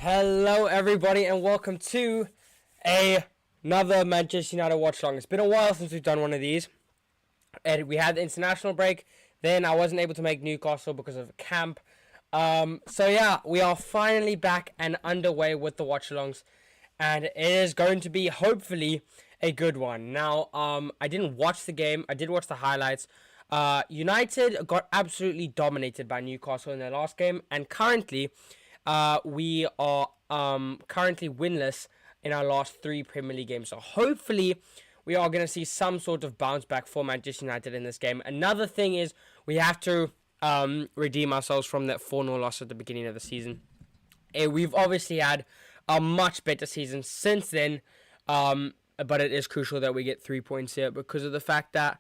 Hello, everybody, and welcome to another Manchester United watch along. It's been a while since we've done one of these. And we had the international break. Then I wasn't able to make Newcastle because of camp. So yeah, we are finally back and underway with the watch alongs, and it is going to be hopefully a good one. Now, I didn't watch the game. I did watch the highlights. United got absolutely dominated by Newcastle in their last game, and currently, we are currently winless in our last 3 Premier League games. So hopefully, we are going to see some sort of bounce back for Manchester United in this game. Another thing is we have to redeem ourselves from that 4-0 loss at the beginning of the season. We've obviously had a much better season since then, but it is crucial that we get 3 points here because of the fact that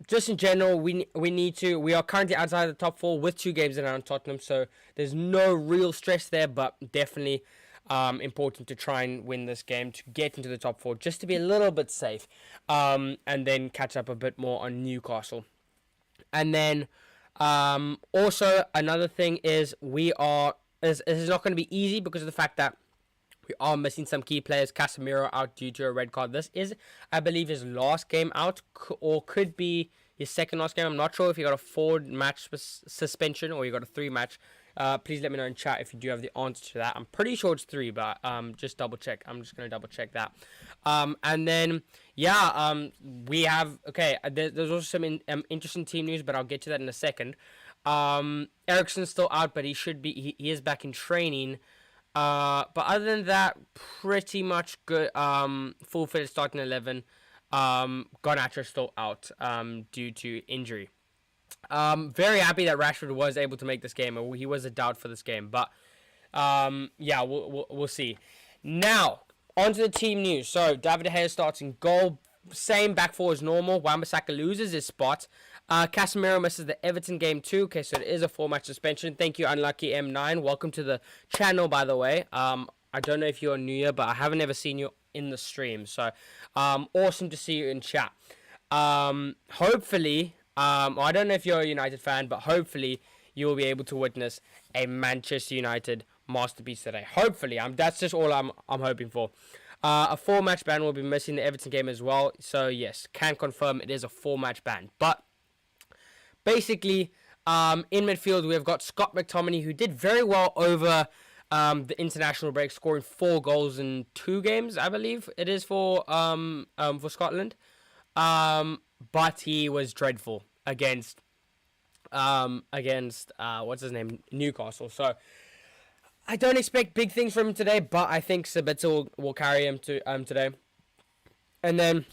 just in general, we are currently outside the top 4 with 2 games in hand on Tottenham, so there's no real stress there, but definitely important to try and win this game to get into the top 4 just to be a little bit safe, and then catch up a bit more on Newcastle. And then also another thing is this is not going to be easy because of the fact that we are missing some key players. Casemiro out due to a red card. This is, I believe, his last game out, or could be his second last game. I'm not sure if he got a 4-match suspension or he got a 3-match. Please let me know in chat if you do have the answer to that. I'm pretty sure it's 3, but just double check. I'm just going to double check that. And then, we have, there's also some interesting team news, but I'll get to that in a second. Eriksen's still out, but he is back in training. But other than that, pretty much good. Full fit starting 11. Garnacho's still out due to injury. Very happy that Rashford was able to make this game. He was a doubt for this game, but we'll see. Now on to the team news. So David De Gea starts in goal. Same back 4 as normal. Wan-Bissaka loses his spot. Casemiro misses the Everton game too. Okay, so it is a 4-match suspension. Thank you, Unlucky M9. Welcome to the channel, by the way. I don't know if you're new here, but I haven't ever seen you in the stream. So, awesome to see you in chat. Hopefully, I don't know if you're a United fan, but hopefully you will be able to witness a Manchester United masterpiece today. Hopefully, that's just all I'm hoping for. A 4-match ban will be missing the Everton game as well. So yes, can confirm it is a 4-match ban. But basically, in midfield, we have got Scott McTominay, who did very well over the international break, scoring 4 goals in 2 games, I believe it is for Scotland. But he was dreadful against what's his name, Newcastle. So I don't expect big things from him today, but I think Sabitzer will carry him to today. And then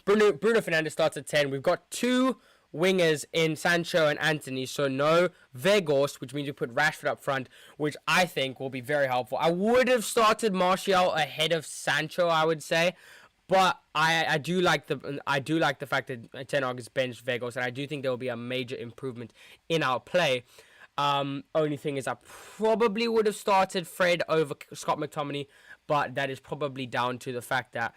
Bruno Fernandes starts at 10. We've got 2 wingers in Sancho and Antony, so no Weghorst, which means we put Rashford up front, which I think will be very helpful. I would have started Martial ahead of Sancho, I would say, but I do like the fact that Ten Hag has benched Weghorst, and I do think there will be a major improvement in our play. Only thing is I probably would have started Fred over Scott McTominay, but that is probably down to the fact that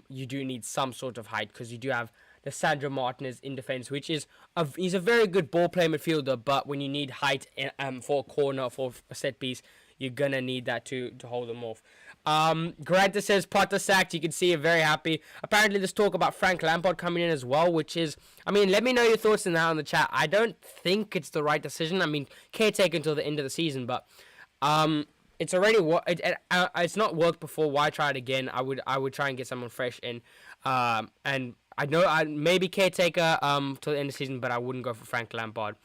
you do need some sort of height, because you do have Sandro Martinez in defense, which is he's a very good ball play midfielder, but when you need height for a corner, for a set piece, you're gonna need that to hold them off. Granta says Potter sacked. You can see you're very happy. Apparently there's talk about Frank Lampard coming in as well, which is, let me know your thoughts on that in the chat. I don't think it's the right decision. Caretaker until the end of the season, but it's already it's not worked before. Why try it again? I would try and get someone fresh in, and I know maybe caretaker till the end of the season, but I wouldn't go for Frank Lampard.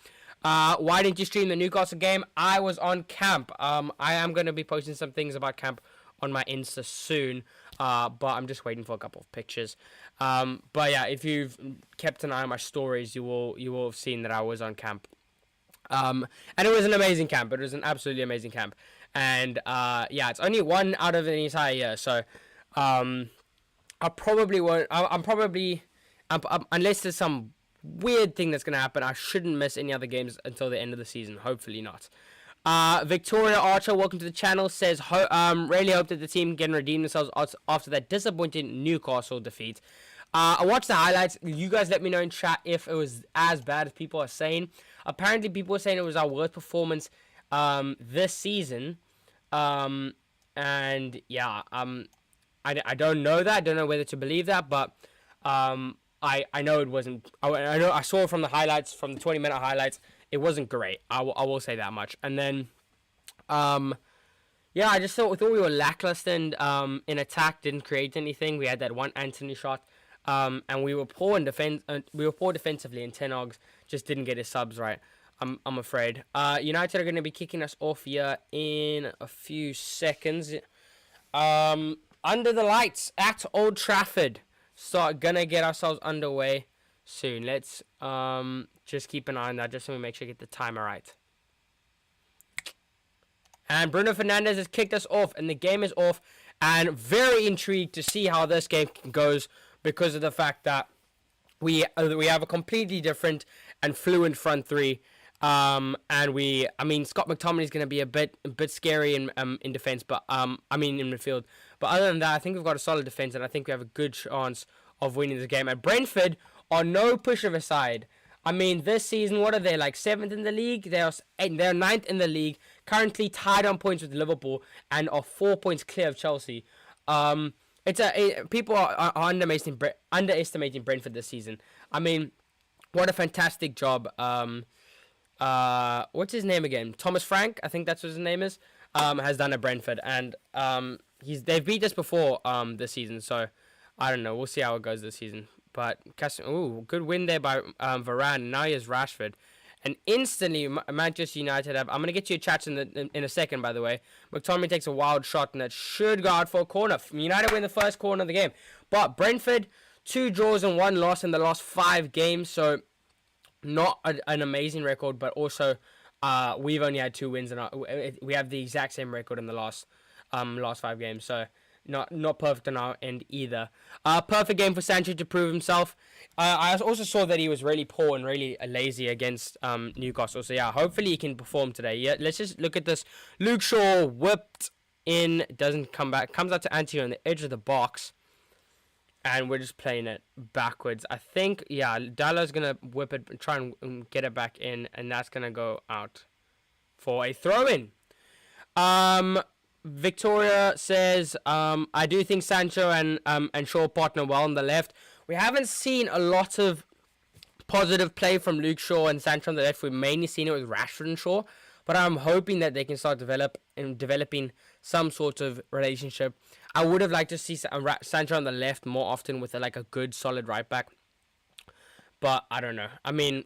Why didn't you stream the Newcastle game? I was on camp. I am going to be posting some things about camp on my Insta soon, but I'm just waiting for a couple of pictures. But yeah, if you've kept an eye on my stories, you will have seen that I was on camp. And it was an amazing camp. It was an absolutely amazing camp. And it's only one out of an entire year, so I probably won't. I'm probably, unless there's some weird thing that's going to happen, I shouldn't miss any other games until the end of the season. Hopefully not. Victoria Archer, welcome to the channel, says, really hope that the team can redeem themselves after that disappointing Newcastle defeat. I watched the highlights. You guys let me know in chat if it was as bad as people are saying. Apparently, people are saying it was our worst performance this season. And yeah, I don't know that. I don't know whether to believe that, but I know it wasn't. I know I saw from the highlights, from the 20-minute highlights, it wasn't great. I will say that much. And then, yeah, I just thought we were lackluster in attack. Didn't create anything. We had that one Anthony shot, and we were poor in defense. We were poor defensively, and Ten Hag's just didn't get his subs right. I'm afraid. United are going to be kicking us off here in a few seconds. Under the lights at Old Trafford. Gonna get ourselves underway soon. Let's just keep an eye on that, just so we make sure we get the timer right. And Bruno Fernandes has kicked us off, and the game is off. And very intrigued to see how this game goes, because of the fact that we have a completely different and fluent front three. And Scott McTominay is going to be a bit scary in defense, but in midfield. But other than that, I think we've got a solid defense, and I think we have a good chance of winning this game. And Brentford are no push of a side. I mean, this season, what are they, like 7th in the league? They're 9th in the league, currently tied on points with Liverpool, and are 4 points clear of Chelsea. People are underestimating Brentford this season. I mean, what a fantastic job. What's his name again? Thomas Frank, I think that's what his name is. Has done at Brentford, and they've beat us before this season, so I don't know. We'll see how it goes this season. But good win there by Varane. Now he has Rashford, and instantly Manchester United have. I'm gonna get you a chat in a second. By the way, McTominay takes a wild shot, and that should go out for a corner. United win the first corner of the game, but Brentford 2 draws and 1 loss in the last 5 games. So not an amazing record, but also we've only had 2 wins, and we have the exact same record in the last 5 games. So not perfect on our end either. Perfect game for Sancho to prove himself. I also saw that he was really poor and really lazy against Newcastle. So yeah, hopefully he can perform today. Yeah, let's just look at this. Luke Shaw whipped in, doesn't come back, comes out to Antony on the edge of the box. And we're just playing it backwards. I think, yeah, Dallo's going to whip it and try and get it back in. And that's going to go out for a throw-in. Victoria says, I do think Sancho and Shaw partner well on the left. We haven't seen a lot of positive play from Luke Shaw and Sancho on the left. We've mainly seen it with Rashford and Shaw. But I'm hoping that they can start developing some sort of relationship. I would have liked to see Sancho on the left more often with a good, solid right back. But I don't know. I mean,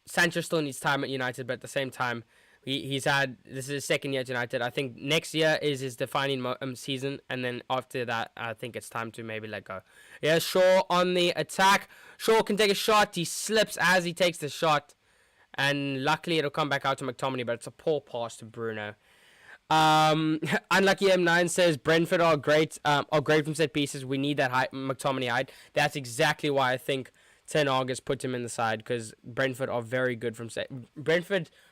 Sancho still needs time at United, but at the same time, this is his second year at United. I think next year is his defining season, and then after that, I think it's time to maybe let go. Yeah, Shaw on the attack. Shaw can take a shot. He slips as he takes the shot. And luckily, it'll come back out to McTominay, but it's a poor pass to Bruno. Unlucky M9 says Brentford are great from set pieces. We need that McTominay height. That's exactly why I think Ten Hag has put him in the side, because Brentford are very good from set.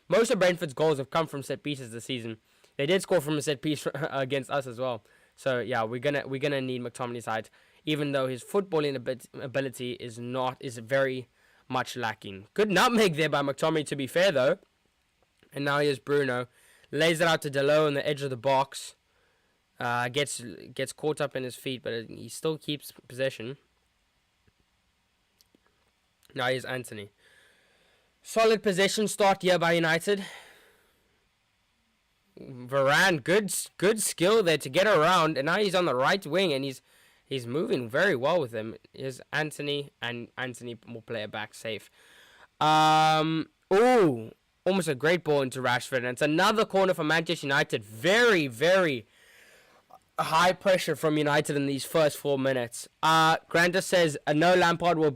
Most of Brentford's goals have come from set pieces this season. They did score from a set piece against us as well. So yeah, we're gonna need McTominay's height, even though his footballing ability is very much lacking. Good nutmeg there by McTominay, to be fair though. And now here's Bruno. Lays it out to Delo on the edge of the box. Gets caught up in his feet, but he still keeps possession. Now here's Antony. Solid possession start here by United. Varane, good skill there to get around, and now he's on the right wing, and he's moving very well with him. Here's Antony, and Antony will play it back safe. Almost a great ball into Rashford, and it's another corner for Manchester United. Very, very high pressure from United in these first 4 minutes. Granta says no Lampard won't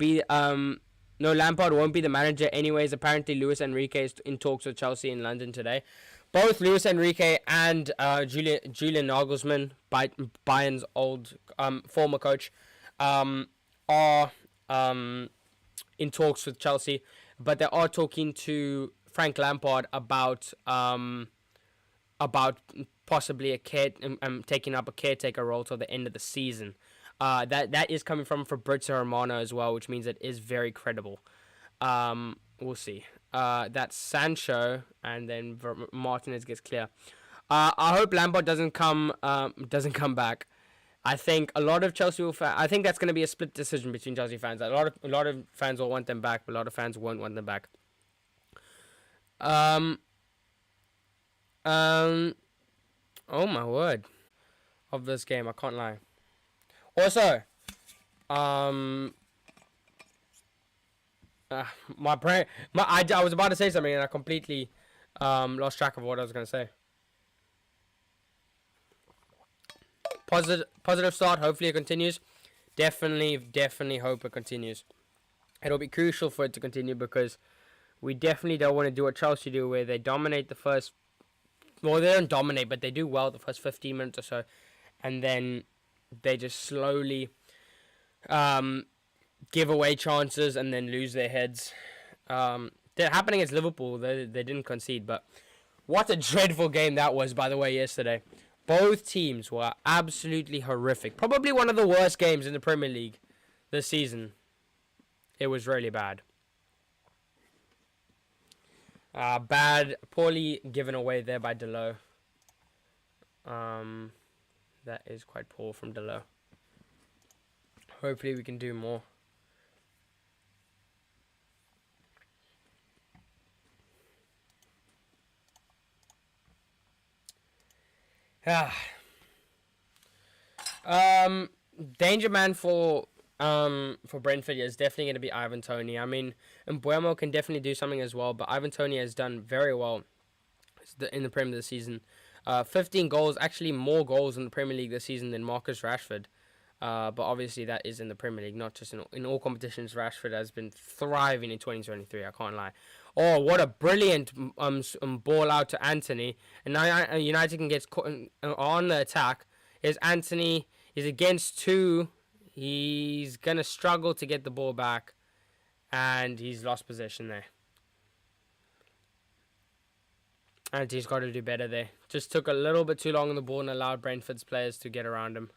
be the manager anyways. Apparently, Luis Enrique is in talks with Chelsea in London today. Both Luis Enrique and Julian Nagelsmann, Bayern's old former coach, are in talks with Chelsea, but they are talking to Frank Lampard about possibly taking up a caretaker role till the end of the season. That is coming from Fabrizio Romano as well, which means it is very credible. We'll see. That's Sancho, and then Martinez gets clear. I hope Lampard doesn't come back. I think a lot of Chelsea I think that's going to be a split decision between Chelsea fans. A lot of fans will want them back, but a lot of fans won't want them back. Oh my word, of this game, I can't lie. Also, my brain, I was about to say something and I completely lost track of what I was gonna say. Positive start. Hopefully it continues. Definitely hope it continues. It'll be crucial for it to continue because we definitely don't want to do what Chelsea do, where they dominate the first. Well, they don't dominate, but they do well the first 15 minutes or so, and then they just slowly give away chances and then lose their heads. That happened against Liverpool. They didn't concede, but what a dreadful game that was, by the way, yesterday. Both teams were absolutely horrific. Probably one of the worst games in the Premier League this season. It was really bad. Poorly given away there by Delo. That is quite poor from Delo. Hopefully we can do more. Danger man for Brentford is definitely going to be Ivan Toney. I mean, Mbeumo can definitely do something as well, but Ivan Toney has done very well in the Premier League this season. 15 goals, actually more goals in the Premier League this season than Marcus Rashford. But obviously that is in the Premier League, not just in all competitions. Rashford has been thriving in 2023, I can't lie. Oh, what a brilliant ball out to Anthony. And now United can get on the attack. Here's Anthony. He's against two. He's going to struggle to get the ball back. And he's lost possession there. And he's got to do better there. Just took a little bit too long on the ball and allowed Brentford's players to get around him.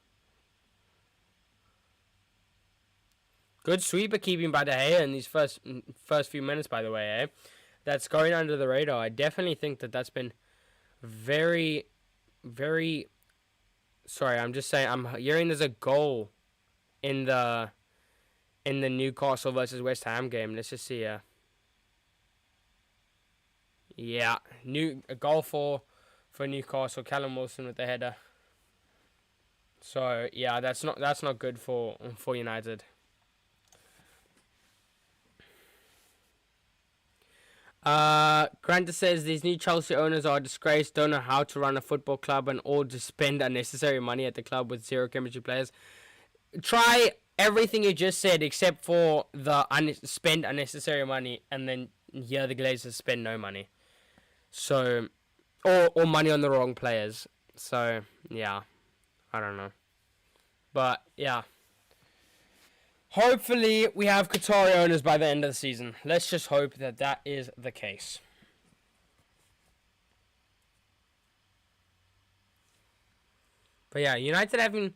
Good sweeper keeping by De Gea in these first few minutes, by the way, eh? That's going under the radar. I definitely think that's been very, very... Sorry, I'm just saying, I'm hearing there's a goal in the Newcastle versus West Ham game. Let's just see here. Yeah, a goal for Newcastle. Callum Wilson with the header. So yeah, that's not good for United. Granta says these new Chelsea owners are a disgrace, don't know how to run a football club, and all just spend unnecessary money at the club with zero chemistry players. Try everything you just said except for the spend unnecessary money, and then here the Glazers spend no money. So, or money on the wrong players. So, yeah, I don't know. But, yeah. Hopefully, we have Qatari owners by the end of the season. Let's just hope that is the case. But, yeah, United having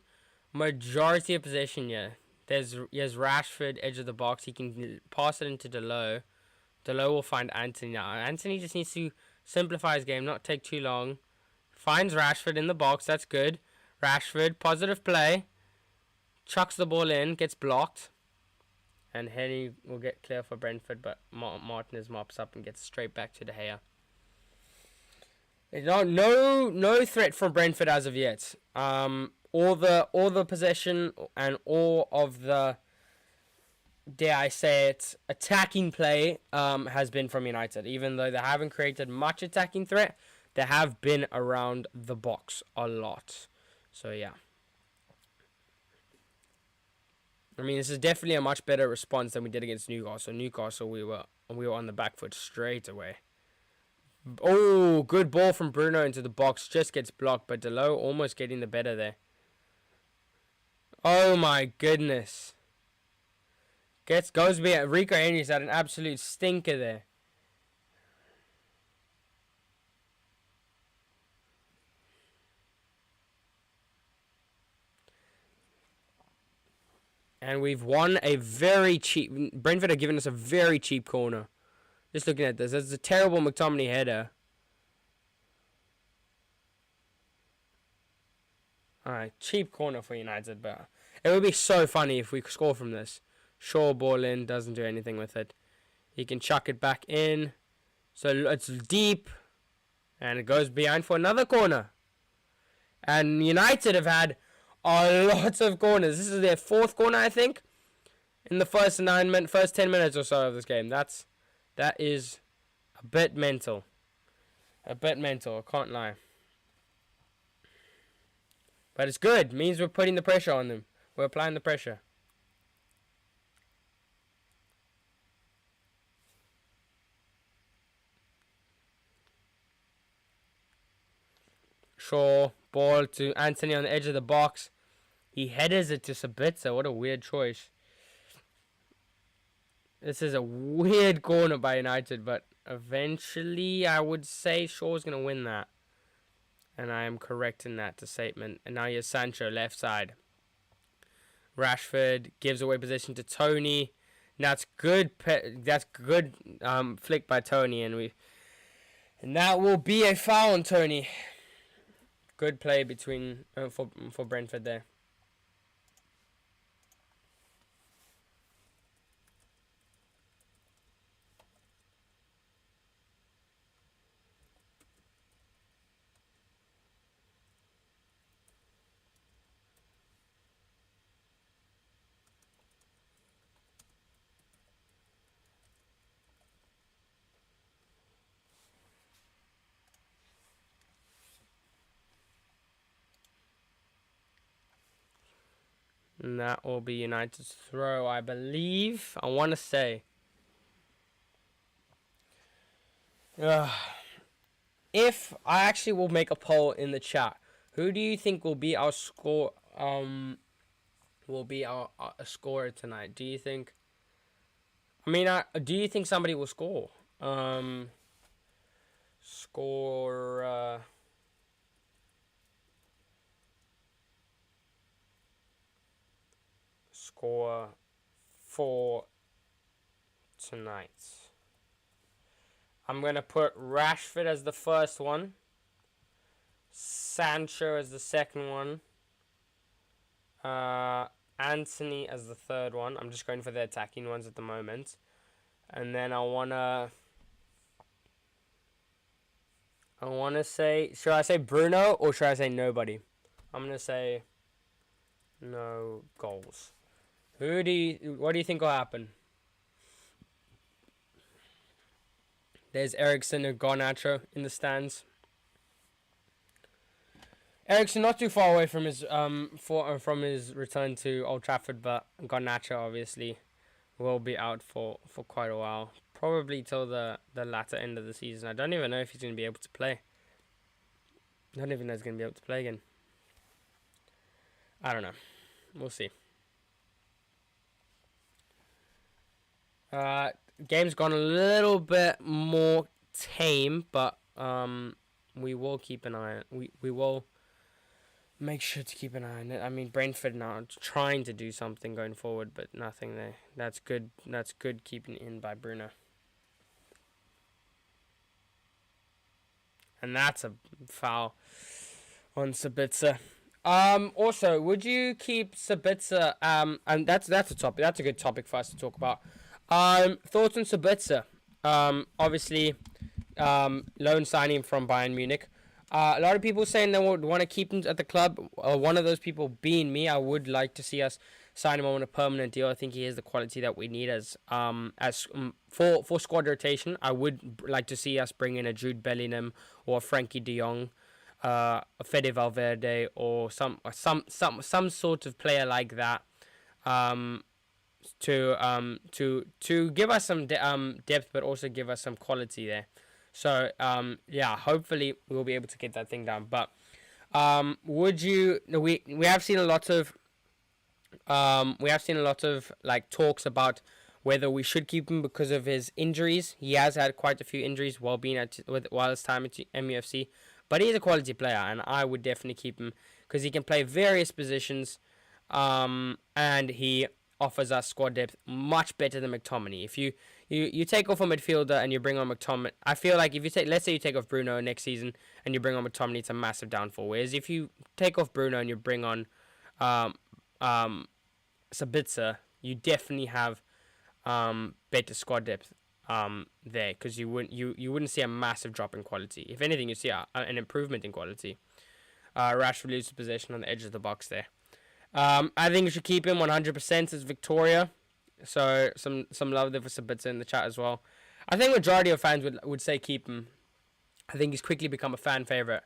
majority of possession here. There's Rashford, edge of the box. He can pass it into Delo. Delo will find Anthony now. Anthony just needs to simplify his game, not take too long. Finds Rashford in the box. That's good. Rashford, positive play. Chucks the ball in, gets blocked. And Henry will get clear for Brentford, but Martinez mops up and gets straight back to De Gea. No threat from Brentford as of yet. All the possession and all of the, dare I say it, attacking play has been from United. Even though they haven't created much attacking threat, they have been around the box a lot. So yeah. I mean, this is definitely a much better response than we did against Newcastle. Newcastle, we were on the back foot straight away. Oh, good ball from Bruno into the box. Just gets blocked, but Delo almost getting the better there. Oh my goodness. Goes to be at Rico Henry's had an absolute stinker there. And we've won a very cheap... Brentford have given us a very cheap corner. Just looking at this. That's a terrible McTominay header. Alright, cheap corner for United, but it would be so funny if we score from this. Shaw ball in, doesn't do anything with it. He can chuck it back in. So it's deep. And it goes behind for another corner. And United have had a lot of corners. This is their 4th corner, I think, in the first 10 minutes or so of this game. That is a bit mental. I can't lie. But it's good. It means we're putting the pressure on them. We're applying the pressure. Shaw, ball to Anthony on the edge of the box. He headers it to Sabitzer. What a weird choice. This is a weird corner by United, but eventually I would say Shaw's going to win that. And I am correct in that statement. And now here's Sancho, left side. Rashford gives away position to Tony. That's good. That's good flick by Tony, and that will be a foul on Tony. Good play between for Brentford there. And that will be United's throw, I believe. I want to say. If I actually will make a poll in the chat, who do you think will be our score? Will be our scorer tonight? Do you think? I mean, do you think somebody will score? Score. Score for tonight. I'm going to put Rashford as the first one. Sancho as the second one. Anthony as the third one. I'm just going for the attacking ones at the moment. And then I want to say, should I say Bruno or should I say nobody? I'm going to say no goals. What do you think will happen? There's Eriksen and Garnacho in the stands. Eriksen not too far away from his from his return to Old Trafford, but Garnacho obviously will be out for quite a while, probably till the latter end of the season. I don't even know if he's going to be able to play. I don't even know if he's going to be able to play again. I don't know. We'll see. Game's gone a little bit more tame, but we will keep an eye on. We will make sure to keep an eye on it. I mean, Brentford now trying to do something going forward, but nothing there. That's good. That's good keeping in by Bruno. And that's a foul on Sabitzer. Also, would you keep Sabitzer? And that's a topic. That's a good topic for us to talk about. Thoughts on Sabitzer? Obviously, loan signing from Bayern Munich. A lot of people saying they would want to keep him at the club. One of those people being me. I would like to see us sign him on a permanent deal. I think he has the quality that we need for squad rotation. I would like to see us bring in a Jude Bellingham or a Frankie De Jong, a Fede Valverde, or some sort of player like that. To give us some depth, but also give us some quality there. So yeah, hopefully we'll be able to get that thing done. But would you? We have seen a lot of like talks about whether we should keep him because of his injuries. He has had quite a few injuries while his time at MUFC, but he's a quality player, and I would definitely keep him because he can play various positions, and he offers us squad depth much better than McTominay. You take off a midfielder and you bring on McTominay. I feel like if you take, let's say you take off Bruno next season and you bring on McTominay, it's a massive downfall. Whereas if you take off Bruno and you bring on um, um, Sabitzer, you definitely have better squad depth there, because you wouldn't see a massive drop in quality. If anything, you see an improvement in quality. Rashford loses possession on the edge of the box there. I think you should keep him 100%. It's Victoria, so some love there for Sabitzer in the chat as well. I think majority of fans would say keep him. I think he's quickly become a fan favorite.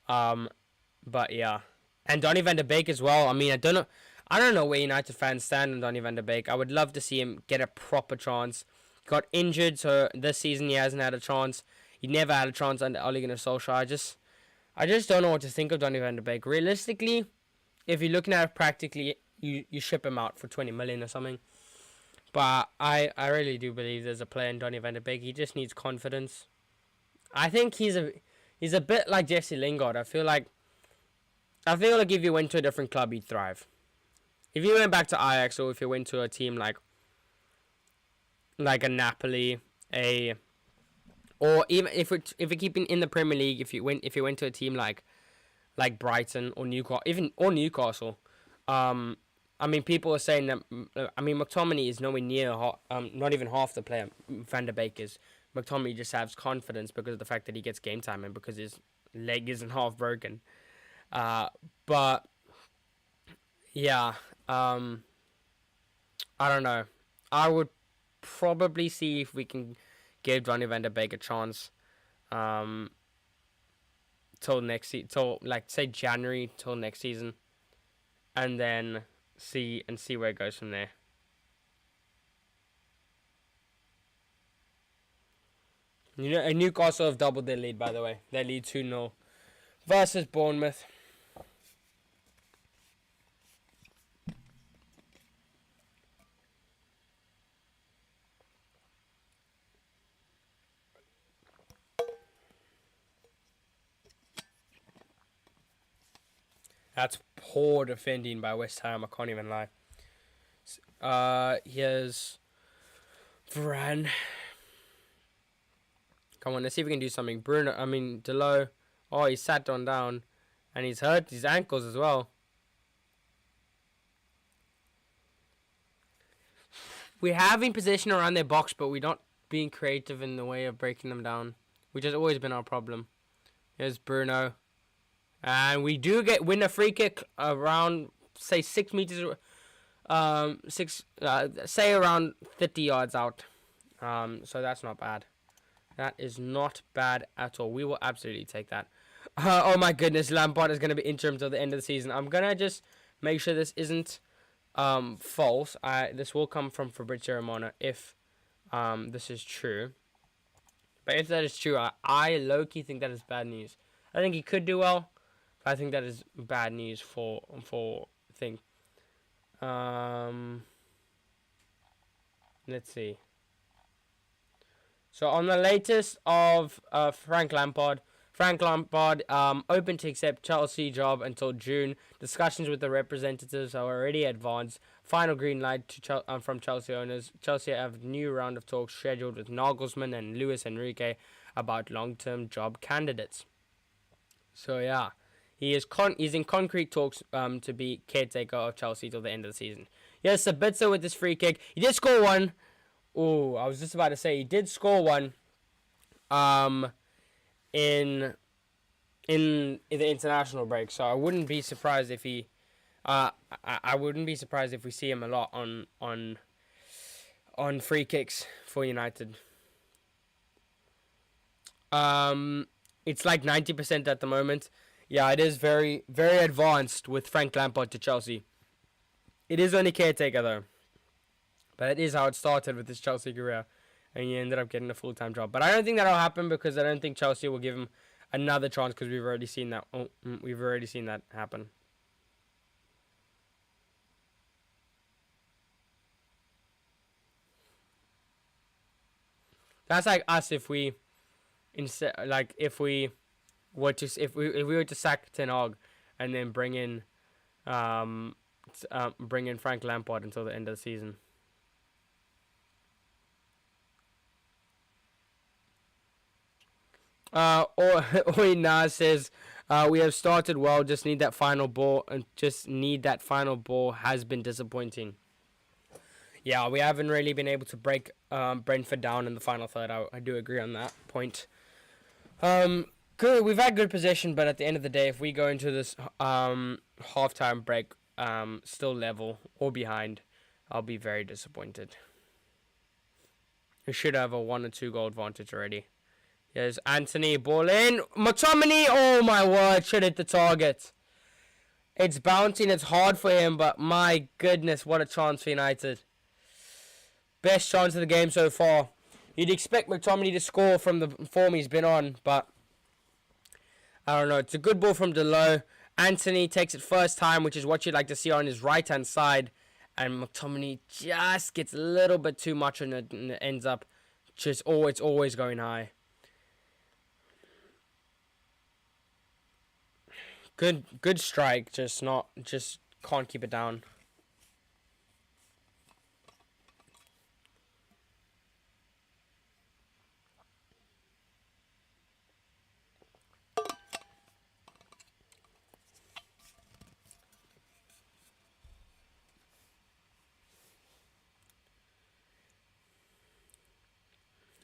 But yeah, and Donny van der Beek as well. I mean, I don't know where United fans stand on Donny van der Beek. I would love to see him get a proper chance. He got injured, so this season he hasn't had a chance. He never had a chance under Ole Gunnar Solskjaer. I just don't know what to think of Donny van der Beek. Realistically, if you're looking at it practically, you ship him out for 20 million or something. But I really do believe there's a player in Donny van der Beek. He just needs confidence. I think he's a bit like Jesse Lingard. I feel like if you went to a different club, he'd thrive. If you went back to Ajax, or if you went to a team like a Napoli, or even if we're keeping in the Premier League, if you went to a team like Brighton or Newcastle, I mean, people are saying that. I mean, McTominay is nowhere near not even half the player Van der Beek is. McTominay just has confidence because of the fact that he gets game time and because his leg isn't half broken. But yeah, I don't know. I would probably see if we can give Donny van der Beek a chance till next till say January till next season, and then see where it goes from there. You know, Newcastle have doubled their lead, by the way. They lead 2-0 versus Bournemouth. That's poor defending by West Ham. I can't even lie. Here's Varane. Come on, let's see if we can do something. Delo. Oh, he sat down, and he's hurt his ankles as well. We're having possession around their box, but we're not being creative in the way of breaking them down, which has always been our problem. Here's Bruno. And we do win a free kick around, say, 6 meters, say around 50 yards out. So that's not bad. That is not bad at all. We will absolutely take that. Oh my goodness, Lampard is going to be interim till the end of the season. I'm going to just make sure this isn't false. This will come from Fabrizio Romano if this is true. But if that is true, I low-key think that is bad news. I think he could do well. But I think that is bad news for thing. Let's see. So on the latest of Frank Lampard open to accept Chelsea job until June. Discussions with the representatives are already advanced. Final green light from Chelsea owners. Chelsea have a new round of talks scheduled with Nagelsmann and Luis Enrique about long-term job candidates. So yeah, he's in concrete talks to be caretaker of Chelsea till the end of the season. Yes, Sabitzer with this free kick. He did score one. Oh, I was just about to say he did score one. In the international break, so I wouldn't be surprised if he. I wouldn't be surprised if we see him a lot on free kicks for United. It's like 90% at the moment. Yeah, it is very, very advanced with Frank Lampard to Chelsea. It is only caretaker though. But it is how it started with his Chelsea career. And he ended up getting a full-time job. But I don't think that'll happen because I don't think Chelsea will give him another chance because we've already seen that. We've already seen that happen. That's like us if we were to sack Ten Hag and then bring in Frank Lampard until the end of the season. Oina says, we have started well, just need that final ball, and just need that final ball has been disappointing. Yeah, we haven't really been able to break Brentford down in the final third. I do agree on that point. Good. We've had good possession, but at the end of the day, if we go into this halftime break still level or behind, I'll be very disappointed. We should have a 1 or 2 goal advantage already. Here's Anthony, ball in. McTominay, oh my word, should hit the target. It's bouncing, it's hard for him, but my goodness, what a chance for United. Best chance of the game so far. You'd expect McTominay to score from the form he's been on, but I don't know. It's a good ball from Delo. Anthony takes it first time, which is what you'd like to see on his right-hand side. And McTominay just gets a little bit too much and it ends up just, it's always going high. Good strike, just can't keep it down.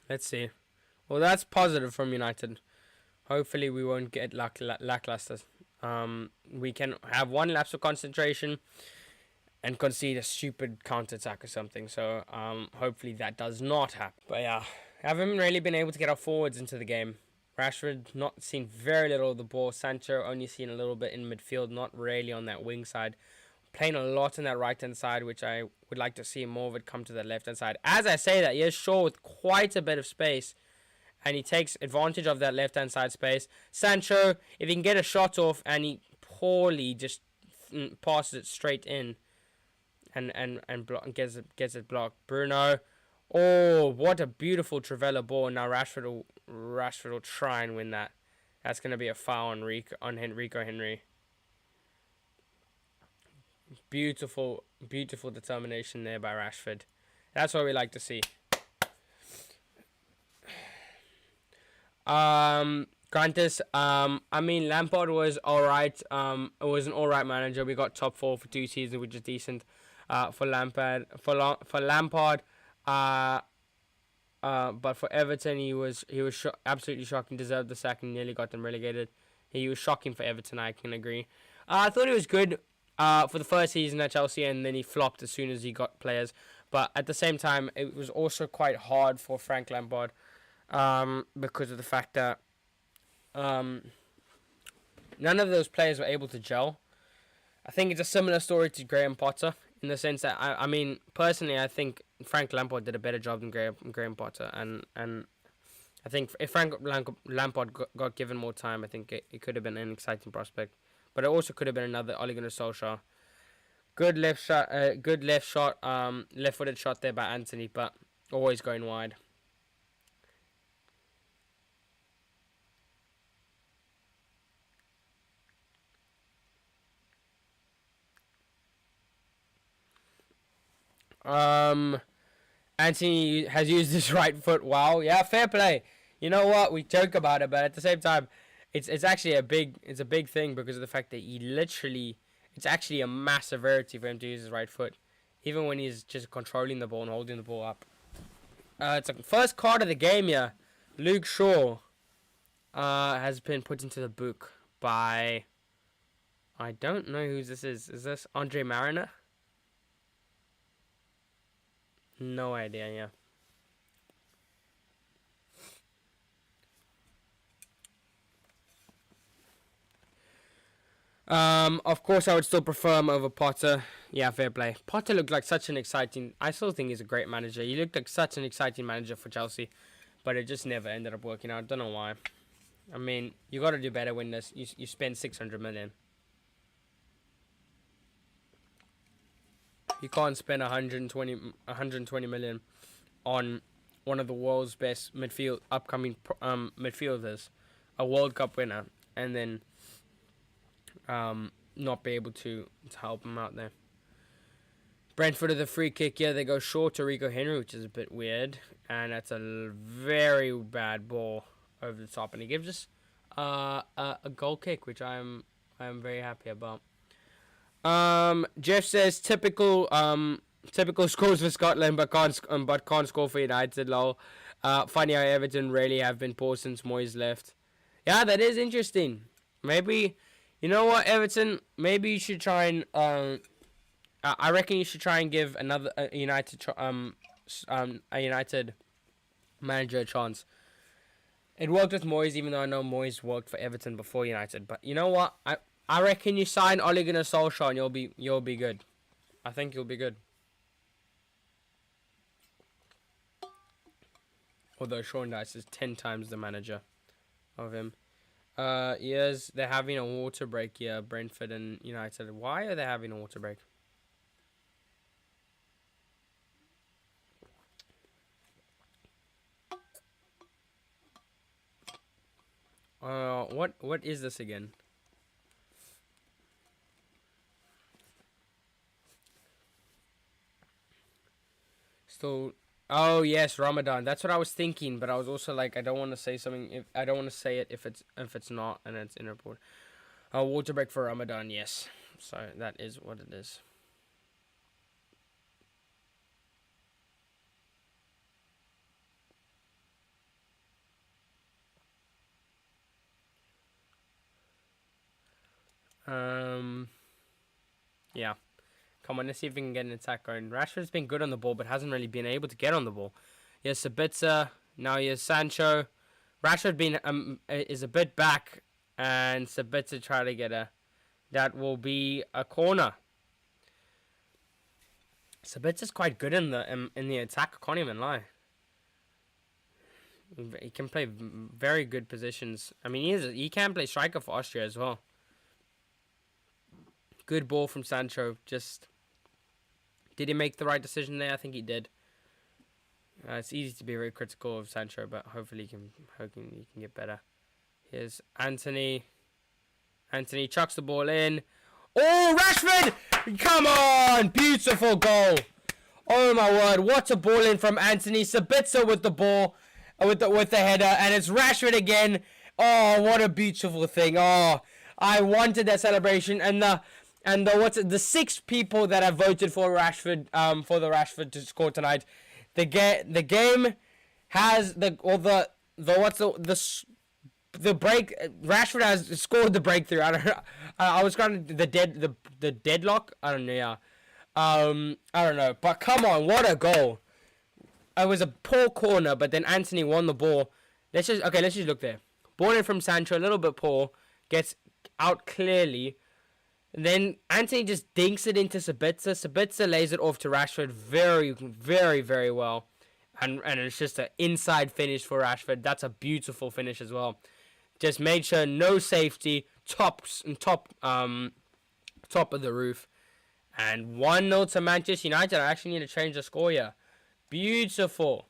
Let's see. Well, that's positive from United. Hopefully we won't get lackluster. We can have one lapse of concentration and concede a stupid counter-attack or something. So hopefully that does not happen. But yeah, haven't really been able to get our forwards into the game. Rashford not seen very little of the ball. Sancho only seen a little bit in midfield, not really on that wing side. Playing a lot on that right-hand side, which I would like to see more of it come to the left-hand side. As I say that, he is Shaw with quite a bit of space, and he takes advantage of that left-hand side space. Sancho, if he can get a shot off, and he poorly just passes it straight in, and gets it blocked. Bruno, oh, what a beautiful Trivela ball. Now Rashford will try and win that. That's going to be a foul on Rico Henry. Beautiful determination there by Rashford. That's what we like to see. Grantis, I mean, Lampard was alright. It was an alright manager. We got top 4 for 2 seasons, which is decent. For Lampard, but for Everton, he was absolutely shocking. Deserved the sack and nearly got them relegated. He was shocking for Everton. I can agree. I thought he was good for the first season at Chelsea, and then he flopped as soon as he got players. But at the same time, it was also quite hard for Frank Lampard because of the fact that none of those players were able to gel. I think it's a similar story to Graham Potter in the sense that, I mean, personally, I think Frank Lampard did a better job than Graham Potter. And I think if Frank Lampard got given more time, I think it could have been an exciting prospect. But it also could have been another Ole Gunnar Solskjaer. Good left shot, left-footed shot there by Anthony, but always going wide. Anthony has used his right foot. Wow, yeah, fair play. You know what? We joke about it, but at the same time, it's actually a big thing because of the fact that it's actually a massive rarity for him to use his right foot, even when he's just controlling the ball and holding the ball up. It's the first card of the game here. Luke Shaw has been put into the book by, I don't know who this is. Is this Andre Mariner? No idea, yeah. Of course, I would still prefer him over Potter. Yeah, fair play. Potter looked like such an exciting... I still think he's a great manager. He looked like such an exciting manager for Chelsea. But it just never ended up working out. I don't know why. I mean, you got to do better when you spend 600 million. You can't spend 120 million on one of the world's best upcoming midfielders, a World Cup winner, and then not be able to help him out there. Brentford of the free kick here. They go short to Rico Henry, which is a bit weird, and that's a very bad ball. over the top, and he gives us a goal kick, which I'm very happy about. Jeff says typical scores for Scotland, but can't score for United. Lol. Funny how Everton really have been poor since Moyes left. Yeah, that is interesting. Maybe, you know what, Everton? Maybe you should try and I reckon you should try and give another a United manager a chance. It worked with Moyes, even though I know Moyes worked for Everton before United. But you know what? I reckon you sign Ole Gunnar Solskjaer and you'll be good. I think you'll be good. Although Sean Dyche is 10 times the manager of him. Yes, they're having a water break here, Brentford and United. Why are they having a water break? What is this again? Still, oh yes, Ramadan. That's what I was thinking, but I was also like, I don't want to say something. If I don't want to say it if it's not, and it's in report. Water break for Ramadan. Yes, so that is what it is. Yeah. Come on, let's see if we can get an attack going. Rashford's been good on the ball, but hasn't really been able to get on the ball. Yes, Sabitzer. Now here's Sancho. Rashford is a bit back, and Sabitzer try to get a. That will be a corner. Sabitzer's quite good in the attack. I can't even lie. He can play very good positions. I mean, he can play striker for Austria as well. Good ball from Sancho. Just, did he make the right decision there? I think he did. It's easy to be very critical of Sancho, but hopefully he can get better. Here's Anthony. Anthony chucks the ball in. Oh, Rashford! Come on! Beautiful goal. Oh my word! What a ball in from Anthony. Sabitzer with the ball, with the header, and it's Rashford again. Oh, what a beautiful thing! Oh, I wanted that celebration, and the 6 people that have voted for Rashford, for the Rashford to score tonight. The game has the break. Rashford has scored the breakthrough. I was kind of the deadlock. I don't know. Yeah. I don't know. But come on, what a goal! It was a poor corner, but then Anthony won the ball. Let's just look there. Ball in from Sancho, a little bit poor, gets out clearly. And then Anthony just dinks it into Sabitzer. Sabitzer lays it off to Rashford very, very, very well. And it's just an inside finish for Rashford. That's a beautiful finish as well. Just made sure no safety, top of the roof. And 1-0 to Manchester United. I actually need to change the score here. Beautiful.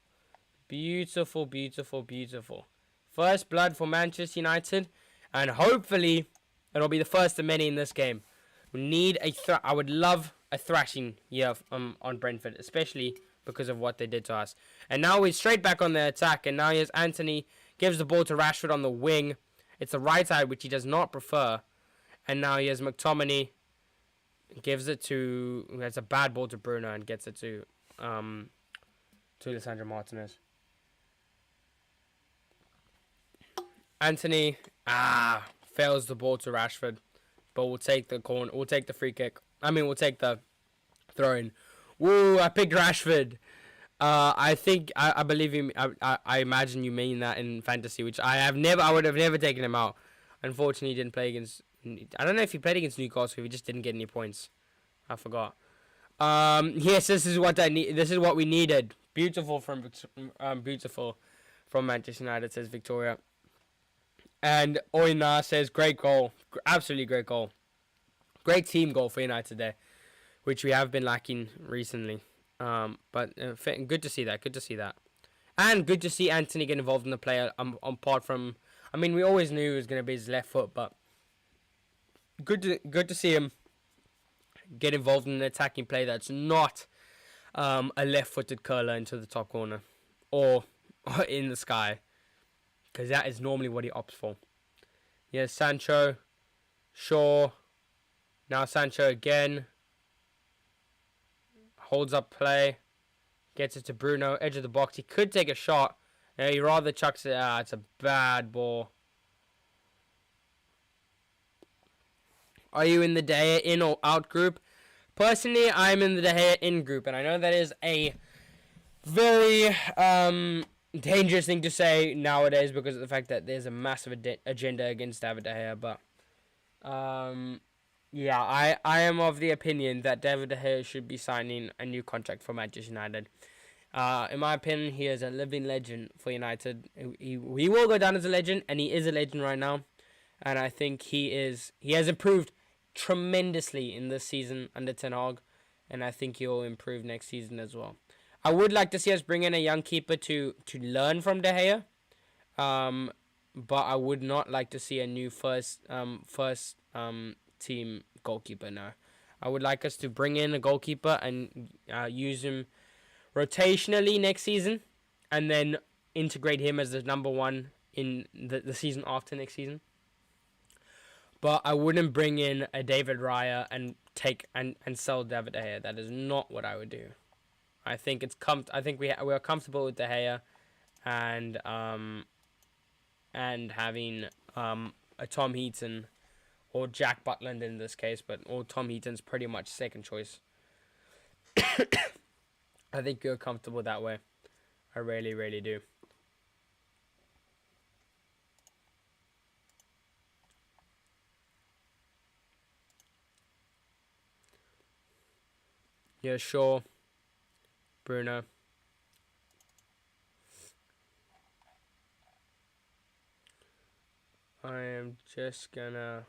Beautiful, beautiful, beautiful. First blood for Manchester United. And hopefully it'll be the first of many in this game. We need I would love a thrashing here on Brentford, especially because of what they did to us. And now we're straight back on the attack. And now here's Anthony. Gives the ball to Rashford on the wing. It's the right side, which he does not prefer. And now here's McTominay. Gives it to... It's a bad ball to Bruno and gets it to Lisandro Martinez. Anthony fails the ball to Rashford. But we'll take the corner. We'll take the free kick. We'll take the throw in. Woo, I picked Rashford. I think I believe you. I imagine you mean that in fantasy, which I would have never taken him out. Unfortunately, he didn't play against. I don't know if he played against Newcastle. If he just didn't get any points. I forgot. Yes, this is what I need. This is what we needed. Beautiful from Manchester United, says Victoria. And Oina says great goal, absolutely great goal, great team goal for United there, which we have been lacking recently. But good to see that. Good to see that, and good to see Anthony get involved in the play. Apart from, we always knew it was going to be his left foot, but good to see him get involved in an attacking play that's not a left-footed curler into the top corner or in the sky. because that is normally what he opts for. Yes, Sancho, Shaw, now Sancho again, holds up play, gets it to Bruno, edge of the box. He could take a shot. He rather chucks it out. It's a bad ball. Are you in the De Gea in or out group? Personally, I'm in the De Gea in group, and I know that is a very dangerous thing to say nowadays because of the fact that there's a massive agenda against David De Gea. But yeah, I am of the opinion that David De Gea should be signing a new contract for Manchester United. In my opinion, he is a living legend for United. He will go down as a legend, and he is a legend right now. And I think he has improved tremendously in this season under Ten Hag, and I think he will improve next season as well. I would like to see us bring in a young keeper to learn from De Gea, but I would not like to see a new first team goalkeeper. No, I would like us to bring in a goalkeeper and use him rotationally next season, and then integrate him as the number one in the season after next season. But I wouldn't bring in a David Raya and sell David De Gea. That is not what I would do. I think I think we are comfortable with De Gea, and having a Tom Heaton or Jack Butland in this case, or Tom Heaton's pretty much second choice. I think you're comfortable that way. I really, really do. Yeah, sure. Bruno. I am just gonna...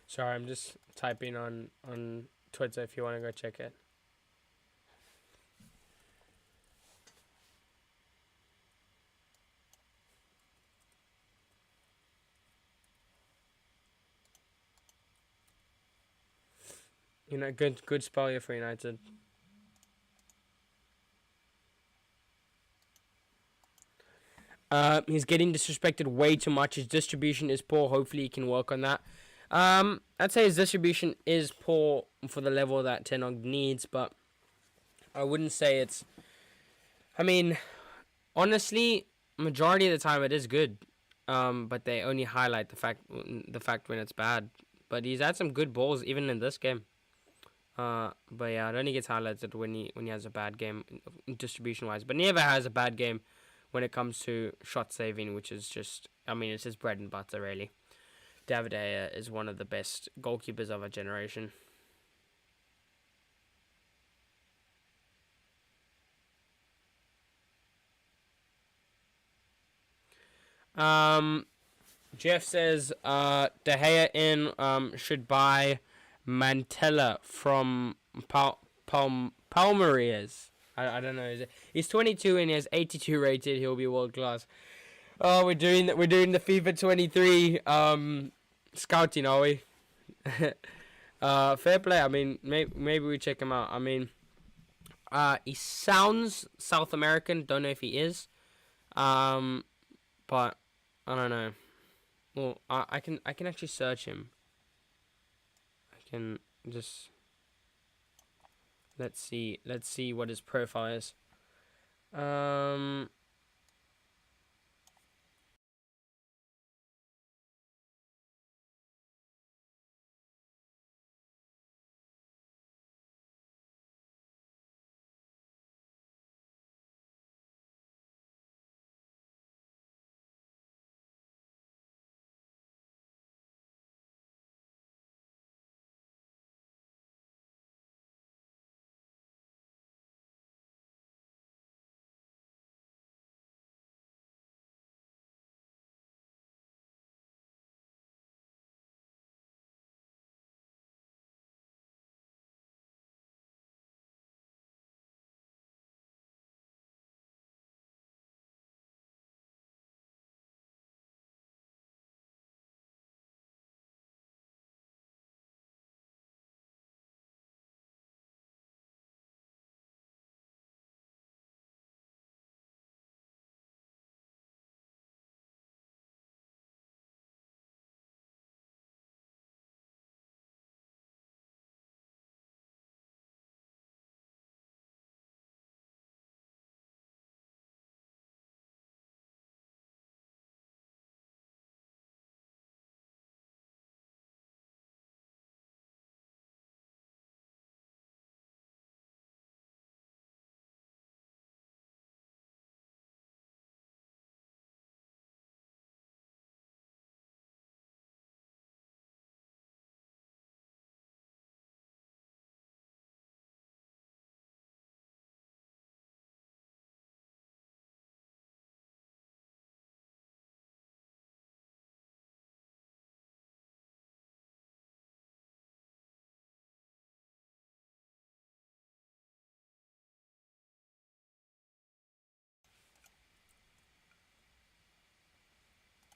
Sorry, I'm just typing on Twitter if you want to go check it. You know, good spell here for United. He's getting disrespected way too much. His distribution is poor. Hopefully he can work on that. I'd say his distribution is poor for the level that Ten Hag needs, but I wouldn't say it's... I mean, honestly, majority of the time it is good. But they only highlight the fact when it's bad. But he's had some good balls even in this game. But yeah, it only gets highlighted when he has a bad game distribution wise. But he never has a bad game when it comes to shot saving, which is just, I mean, it's his bread and butter really. David De Gea is one of the best goalkeepers of our generation. Jeff says De Gea in should buy Mantella from Palmeiras. I don't know. He's 22 and he has 82 rated. He'll be world class. Oh, we're doing the FIFA 23 scouting, are we? Fair play. I mean, maybe we check him out. I mean, he sounds South American. Don't know if he is. But I don't know. Well, I can actually search him. I can just let's see what his profile is.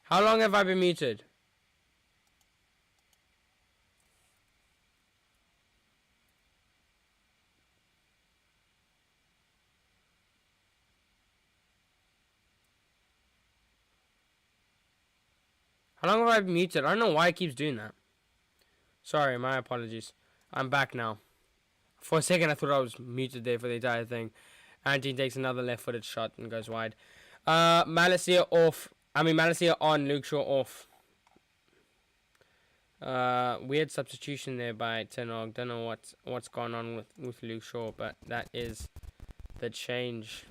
How long have I been muted? How long have I been muted? I don't know why it keeps doing that. Sorry, my apologies. I'm back now. For a second, I thought I was muted there for the entire thing. Anthony takes another left-footed shot and goes wide. Malacia off. Malacia on, Luke Shaw off. Weird substitution there by Tenog. Don't know what's gone on with Luke Shaw, but that is the change.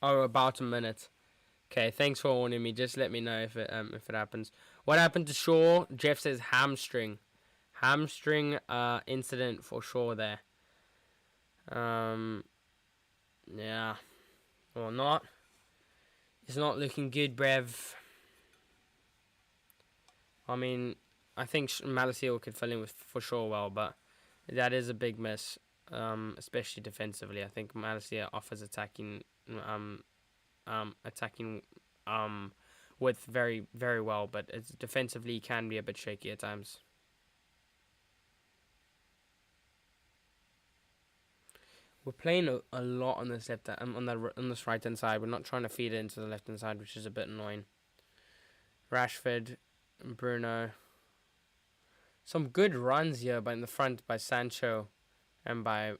About a minute. Okay, thanks for warning me. Just let me know if it happens. What happened to Shaw? Jeff says hamstring incident for Shaw there. Yeah. Well, not. It's not looking good, Brev. I mean, I think Malacia could fill in for Shaw well, but that is a big miss, especially defensively. I think Malacia offers attacking with very, very well, but it's defensively can be a bit shaky at times. We're playing a lot on this left on this right hand side. We're not trying to feed it into the left hand side, which is a bit annoying. Rashford, Bruno. Some good runs here, but in the front by Sancho and by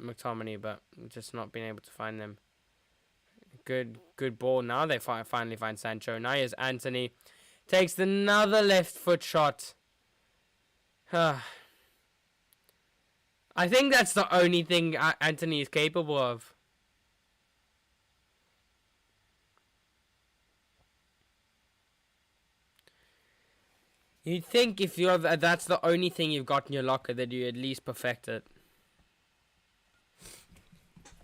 McTominay, but just not being able to find them. Good ball. Now they finally find Sancho. Now here's Anthony. Takes another left foot shot. I think that's the only thing Anthony is capable of. You'd think if that's the only thing you've got in your locker, that you at least perfect it.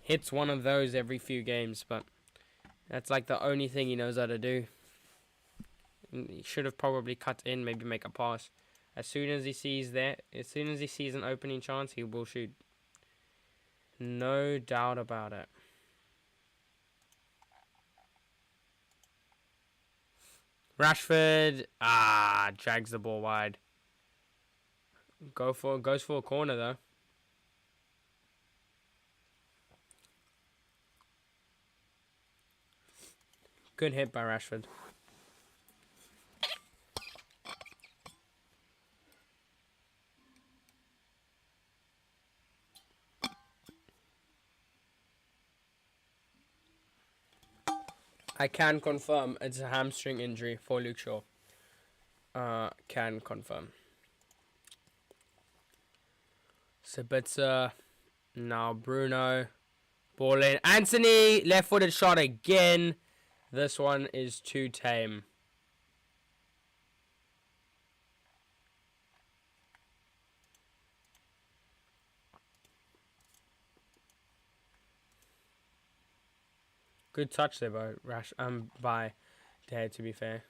Hits one of those every few games, but that's like the only thing he knows how to do. He should have probably cut in, maybe make a pass. As soon as he sees an opening chance, he will shoot. No doubt about it. Rashford, drags the ball wide. Goes for a corner though. Good hit by Rashford. I can confirm it's a hamstring injury for Luke Shaw. Can confirm. Sabitzer. Now Bruno. Ball in. Anthony, left-footed shot again. This one is too tame. Good touch there by Dare, to be fair.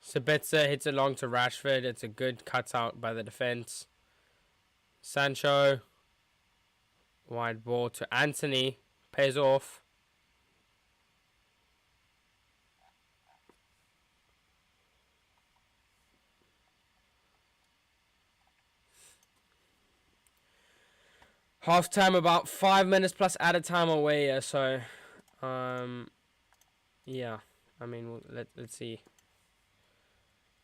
Sabitzer hits it long to Rashford. It's a good cutout by the defense. Sancho. Wide ball to Anthony. Pays off. Half time, about 5 minutes plus added time away. Yeah, so, yeah. I mean, let's see.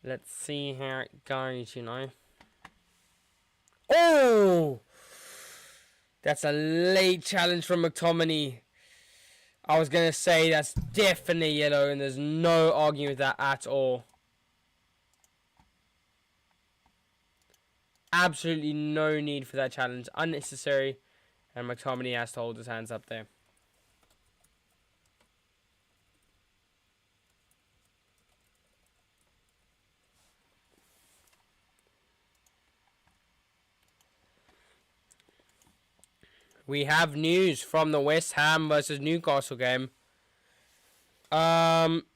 Let's see how it goes, you know. Oh! That's a late challenge from McTominay. I was going to say that's definitely yellow, and there's no arguing with that at all. Absolutely no need for that challenge. Unnecessary. And McTominay has to hold his hands up there. We have news from the West Ham versus Newcastle game.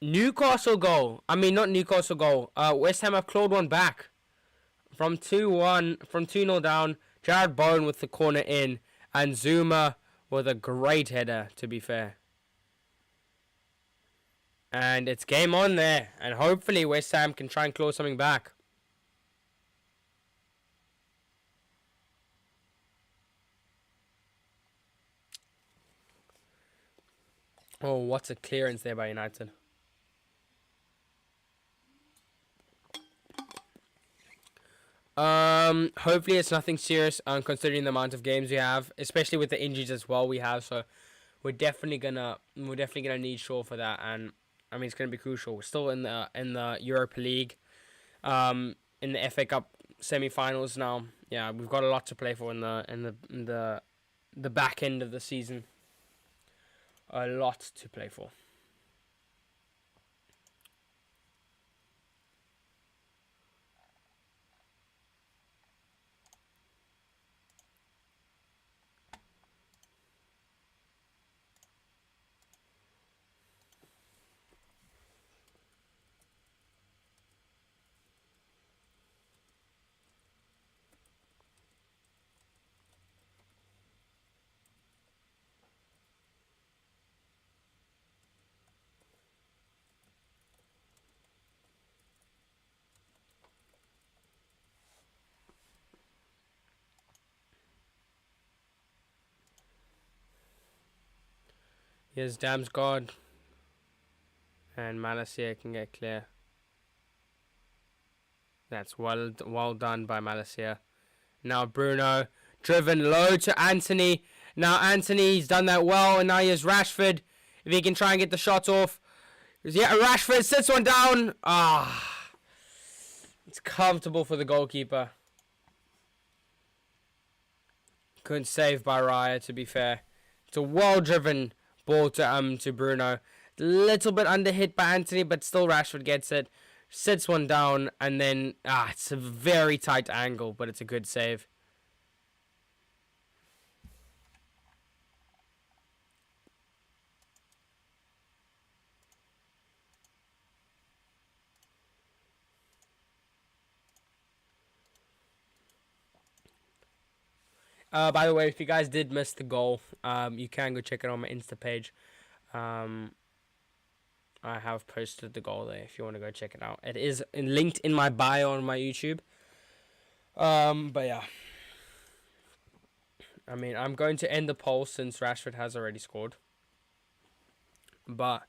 Newcastle goal. I mean, not Newcastle goal. West Ham have clawed one back from 2-1, from 2-0 down. Jared Bowen with the corner in, and Zuma with a great header, to be fair. And it's game on there, and hopefully West Ham can try and claw something back. Oh, what's a clearance there by United. Hopefully it's nothing serious, considering the amount of games we have, especially with the injuries as well we have. So we're definitely gonna need Shaw for that, and I mean it's gonna be crucial. We're still in the Europa League, in the FA Cup semi-finals now. Yeah, we've got a lot to play for in the back end of the season. A lot to play for. Here's Damsgaard. And Malacia can get clear. That's well done by Malacia. Now Bruno. Driven low to Anthony. Now Anthony's done that well. And now here's Rashford. If he can try and get the shot off. Yeah, Rashford sits one down. It's comfortable for the goalkeeper. Good save by Raya, to be fair. It's a well-driven ball to Bruno. Little bit under hit by Anthony, but still Rashford gets it. Sits one down, and then it's a very tight angle, but it's a good save. By the way, if you guys did miss the goal, you can go check it on my Insta page. I have posted the goal there if you want to go check it out. It is linked in my bio on my YouTube. But yeah. I mean, I'm going to end the poll since Rashford has already scored. But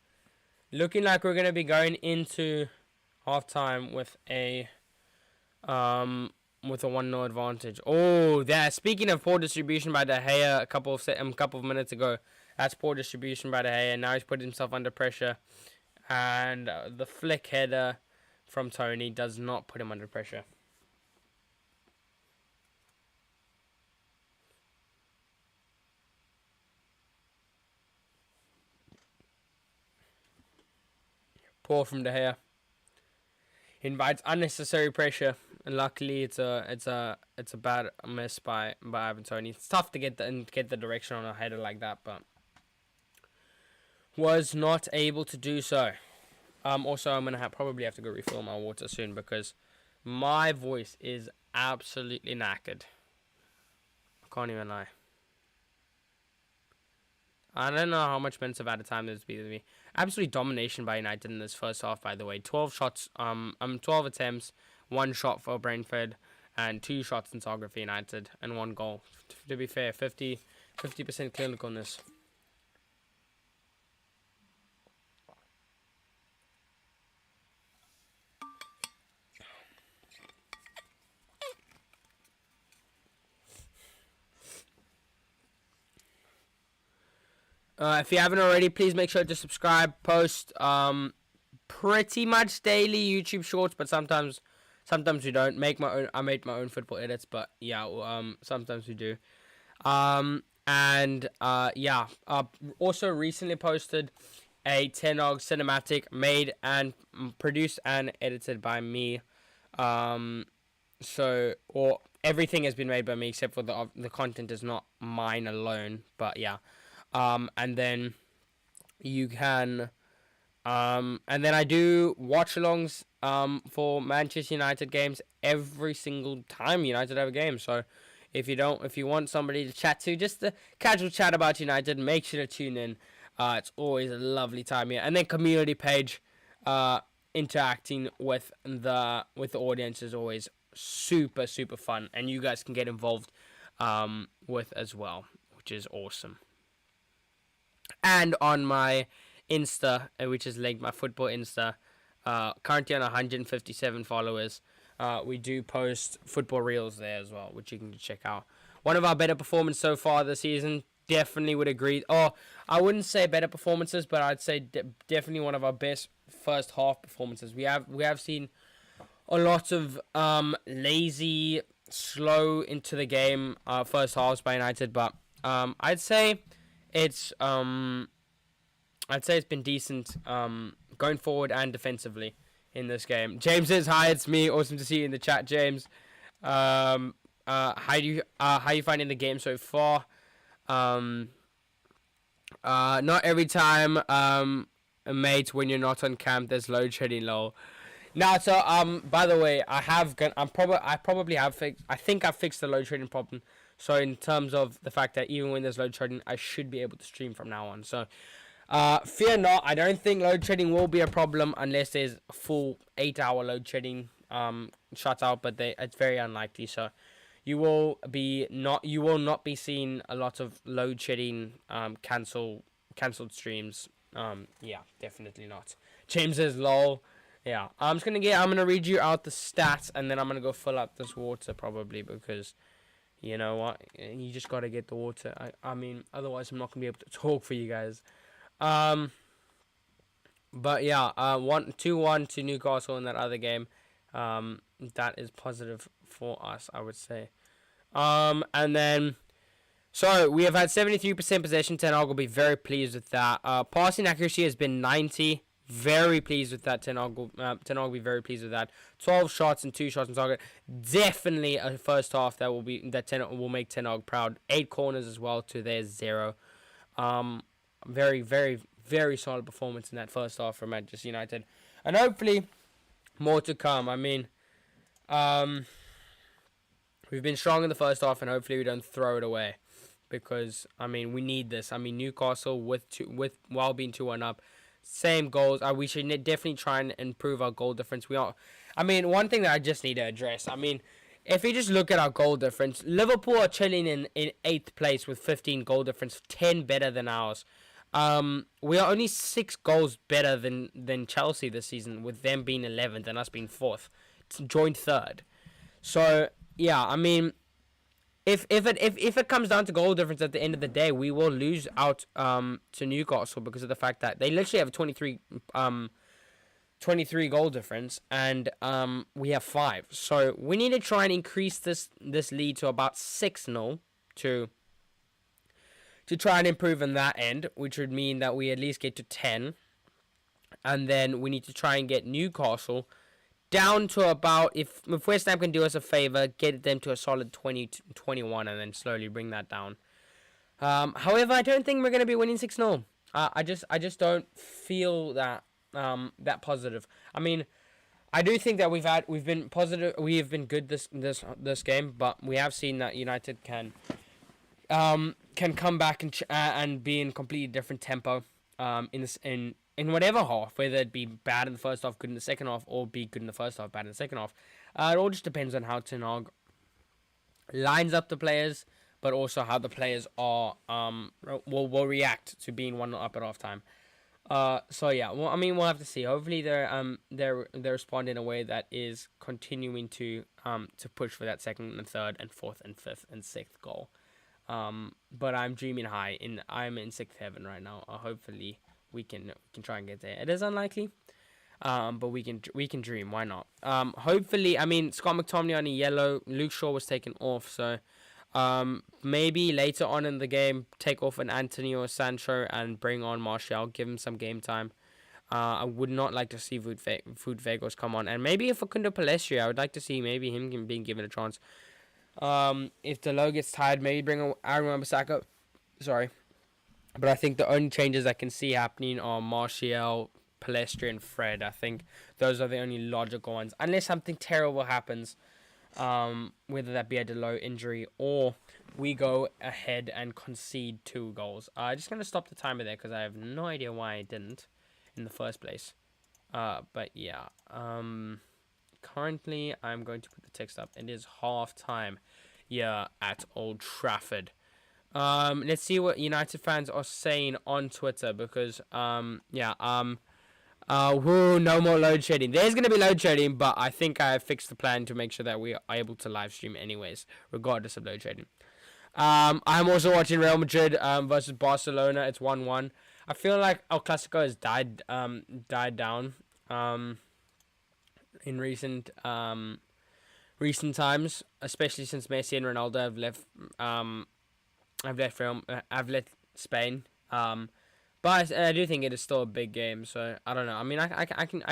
looking like we're going to be going into halftime with a 1-0 advantage. Oh, there. Speaking of poor distribution by De Gea a couple of minutes ago, that's poor distribution by De Gea. Now he's put himself under pressure, and the flick header from Tony does not put him under pressure. Poor from De Gea. Invites unnecessary pressure. And luckily, it's a bad miss by Ivan Toney. It's tough to get the direction on a header like that, but was not able to do so. Also, I'm gonna probably have to go refill my water soon because my voice is absolutely knackered. I can't even lie. I don't know how much minutes of added time there's been with me. Absolute domination by United in this first half, by the way. 12 shots, 12 attempts, 1 shot for Brentford, and 2 shots in target for United, and 1 goal. To be fair, 50% clinicalness. If you haven't already, please make sure to subscribe, post pretty much daily YouTube shorts, but sometimes we don't. I make my own football edits, but yeah, sometimes we do. Also recently posted a 10-og cinematic made and produced and edited by me. Edited everything has been made by me except for the content is not mine alone. But yeah, and then you can, and then I do watch-alongs for Manchester United games every single time United have a game. So if you want somebody to chat to, just a casual chat about United, make sure to tune in. It's always a lovely time here. And then community page, interacting with the audience is always super fun, and you guys can get involved with as well, which is awesome. And on my Insta, which is linked, my football Insta, currently on 157 followers. We do post football reels there as well, which you can check out. One of our better performances so far this season, definitely would agree. Oh, I wouldn't say better performances, but I'd say definitely one of our best first half performances. We have seen a lot of lazy, slow into the game first halves by United, but I'd say it's been decent going forward and defensively in this game. James says hi, it's me. Awesome to see you in the chat, James. How you finding the game so far? Not every time, mate. When you're not on camp, there's load shedding. Lol. Now, so by the way, I think I've fixed the load shedding problem. So in terms of the fact that even when there's load shedding, I should be able to stream from now on. So. Fear not, I don't think load shedding will be a problem unless there's a full 8-hour load shedding shutout, but it's very unlikely. So you will not be seeing a lot of load shedding cancelled streams. Yeah, definitely not. James says lol. Yeah, I'm gonna read you out the stats, and then I'm gonna go fill up this water probably, because you know what, you just gotta get the water. I mean, otherwise I'm not gonna be able to talk for you guys. But yeah, 2-1 to Newcastle in that other game. That is positive for us, I would say. And then, so we have had 73% possession. Ten Hag will be very pleased with that. Passing accuracy has been 90. Very pleased with that. Ten Hag will be very pleased with that. 12 shots and 2 shots on target. Definitely a first half that will make Ten Hag proud. 8 corners as well to their 0. Very, very, very solid performance in that first half for Manchester United. And hopefully more to come. I mean, we've been strong in the first half, and hopefully we don't throw it away. Because, I mean, we need this. I mean, Newcastle, while being 2-1 up, same goals. We should definitely try and improve our goal difference. One thing that I just need to address, I mean, if you just look at our goal difference, Liverpool are chilling in 8th place with 15 goal difference, 10 better than ours. We are only 6 goals better than Chelsea this season, with them being 11th and us being 4th, joint 3rd. So yeah, I mean, if it comes down to goal difference at the end of the day, we will lose out to Newcastle because of the fact that they literally have 23 goal difference, and we have 5. So we need to try and increase this lead to about 6-0 to try and improve on that end, which would mean that we at least get to 10. And then we need to try and get Newcastle down to about, if West Ham can do us a favour, get them to a solid 20-21 and then slowly bring that down. However, I don't think we're going to be winning 6-0. I just don't feel that positive. I mean, I do think that we've been positive. We have been good this game, but we have seen that United can come back and be in completely different tempo in whatever half, whether it be bad in the first half, good in the second half, or be good in the first half, bad in the second half. It all just depends on how Ten Hag lines up the players, but also how the players will react to being 1-0 up at half time. So yeah, well, I mean, we'll have to see. Hopefully they respond in a way that is continuing to push for that second and third and fourth and fifth and sixth goal. But I'm dreaming high. I'm in 6th heaven right now. Hopefully we can try and get there. It is unlikely, but we can dream. Why not? Hopefully, I mean, Scott McTominay on a yellow. Luke Shaw was taken off, so maybe later on in the game, take off an Anthony or Sancho and bring on Martial. Give him some game time. I would not like to see Food Vegas come on, and maybe if Facundo Palestri, I would like to see maybe him being given a chance. If the low gets tired, maybe bring Aaron Wan-Bissaka. Sorry. But I think the only changes I can see happening are Martial, Palestri, and Fred. I think those are the only logical ones. Unless something terrible happens, whether that be a Delo injury or we go ahead and concede 2 goals. I'm just going to stop the timer there because I have no idea why I didn't in the first place. But yeah. Currently, I'm going to put the text up. It is half time here at Old Trafford. Let's see what United fans are saying on Twitter because, no more load shedding. There's going to be load shedding, but I think I have fixed the plan to make sure that we are able to live stream anyways, regardless of load shedding. I'm also watching Real Madrid versus Barcelona. It's 1-1. I feel like El Clasico has died down in recent times, especially since Messi and Ronaldo have left Spain. But I do think it is still a big game. So I don't know. I mean, I can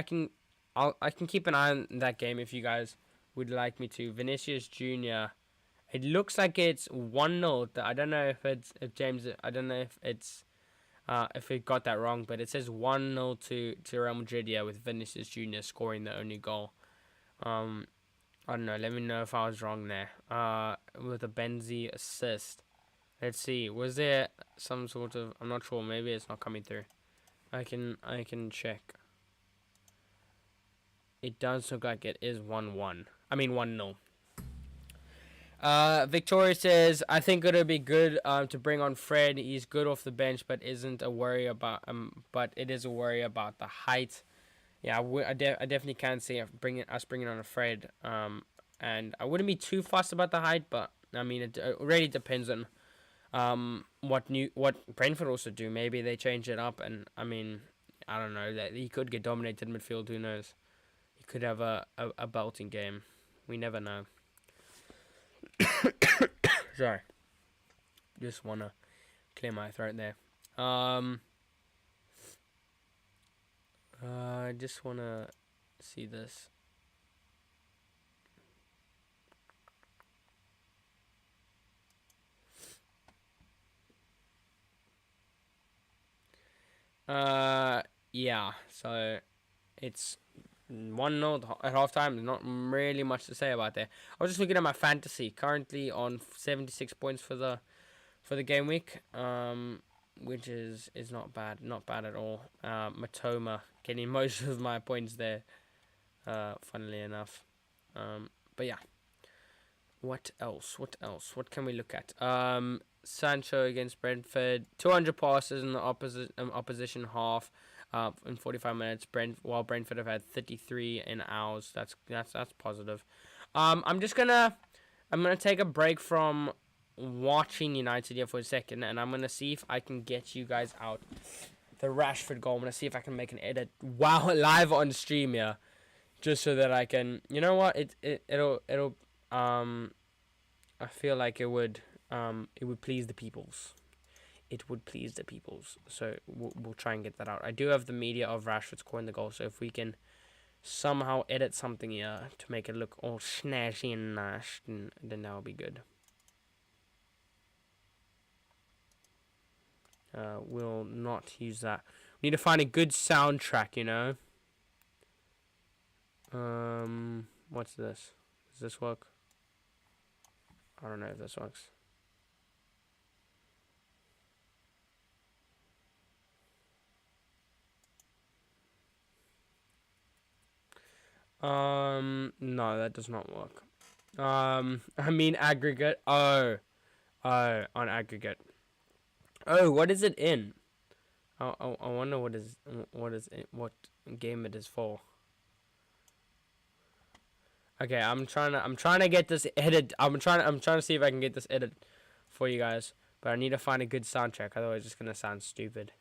keep an eye on that game if you guys would like me to. Vinicius Junior. It looks like it's 1-0. I don't know if James. I don't know if it's if it got that wrong, but it says 1-0 to Real Madrid. Yeah, with Vinicius Junior scoring the only goal. I don't know. Let me know if I was wrong there. With a Benzi assist. Let's see. Was there some sort of? I'm not sure. Maybe it's not coming through. I can check. It does look like it is 1-1. I mean 1-0. Victoria says, I think it'll be good to bring on Fred. He's good off the bench, but isn't a worry about but it is a worry about the height. Yeah, I definitely can see bringing on a Fred. And I wouldn't be too fussed about the height, but I mean it really depends on what Brentford also do. Maybe they change it up, and I mean I don't know, that he could get dominated in midfield. Who knows? He could have a belting game. We never know. Sorry, just wanna clear my throat there. I just wanna see this. Yeah. So it's 1-0 at halftime. There's not really much to say about that. I was just looking at my fantasy. Currently on 76 points for the game week. Which is not bad. Not bad at all. Matoma getting most of my points there. Funnily enough. But yeah. What else? What can we look at? Sancho against Brentford. 200 passes in the opposition half. In 45 minutes, while Brentford have had 33 in ours. That's positive. I'm gonna take a break from watching United here for a second, and I'm gonna see if I can get you guys out the Rashford goal. I'm gonna see if I can make an edit live on stream here, just so that I can. You know what? It'll I feel like it would please the peoples. It would please the peoples. So we'll try and get that out. I do have the media of Rashford scoring the goal, so if we can somehow edit something here to make it look all snazzy and nice, then that would be good. We'll not use that. We need to find a good soundtrack, you know. What's this? Does this work? I don't know if this works. No, that does not work. I mean aggregate. Oh, on aggregate. Oh, what is it in? I wonder what game it is for. Okay, I'm trying to get this edit. I'm trying to see if I can get this edit for you guys, but I need to find a good soundtrack. Otherwise, it's gonna sound stupid.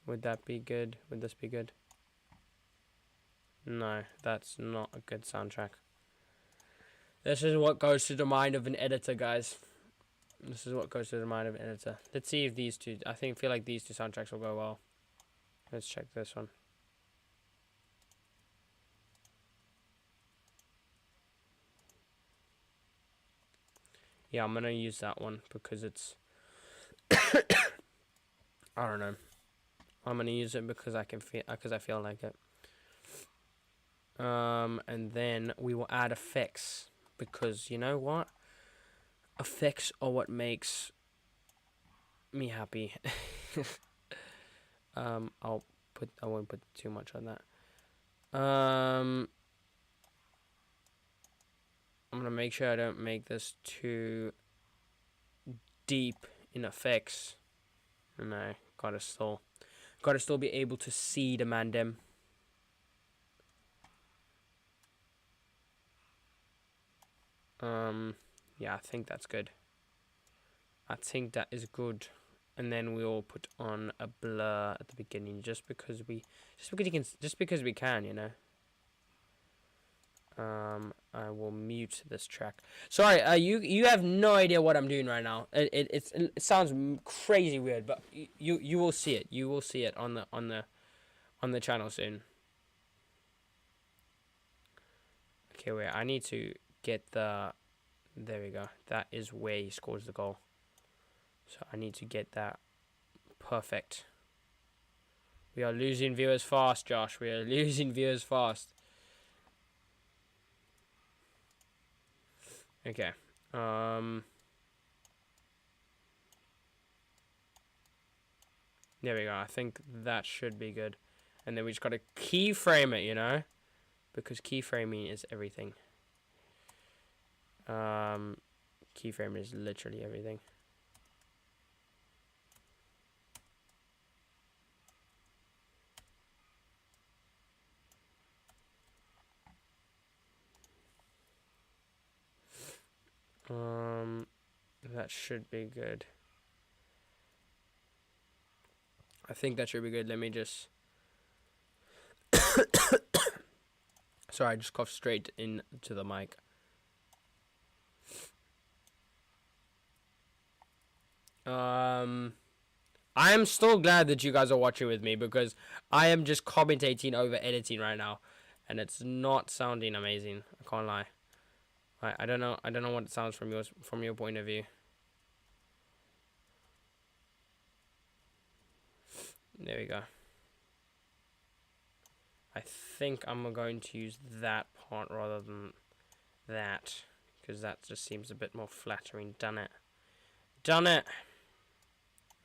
Would that be good? Would this be good? No, that's not a good soundtrack. This is what goes to the mind of an editor, guys. This is what goes to the mind of an editor. Let's see if these two. Feel like these two soundtracks will go well. Let's check this one. Yeah, I'm gonna use that one because it's I don't know. I'm gonna use it because I feel like it. And then we will add effects because you know what? Effects are what makes me happy. I won't put too much on that. I'm gonna make sure I don't make this too deep in effects. And I gotta still be able to see the mandem. Yeah, I think that's good. I think that is good. And then we'll put on a blur at the beginning, just because we can, you know. I will mute this track. Sorry, you have no idea what I'm doing right now. It sounds crazy weird, but you will see it. You will see it on the channel soon. Okay, wait. I need to get the. There we go. That is where he scores the goal. So I need to get that perfect. We are losing viewers fast, Josh. We are losing viewers fast. Okay. There we go. I think that should be good. And then we just got to keyframe it, you know? Because keyframing is everything. Keyframing is literally everything. That should be good. I think that should be good. Let me just... Sorry, I just coughed straight into the mic. I am still glad that you guys are watching with me because I am just commentating over editing right now, and it's not sounding amazing. I can't lie. I don't know what it sounds from your point of view. There we go. I think I'm going to use that part rather than that, because that just seems a bit more flattering. Done it. Done it.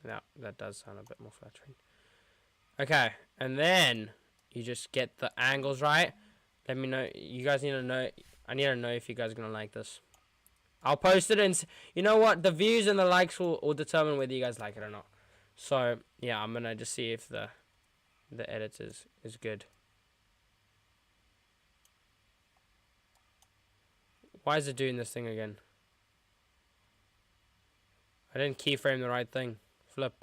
No, that does sound a bit more flattering. Okay, and then you just get the angles right. Let me know. You guys need to know. I need to know if you guys are going to like this. I'll post it, and you know what? The views and the likes will determine whether you guys like it or not. So, yeah, I'm going to just see if the edit is good. Why is it doing this thing again? I didn't keyframe the right thing. Flip.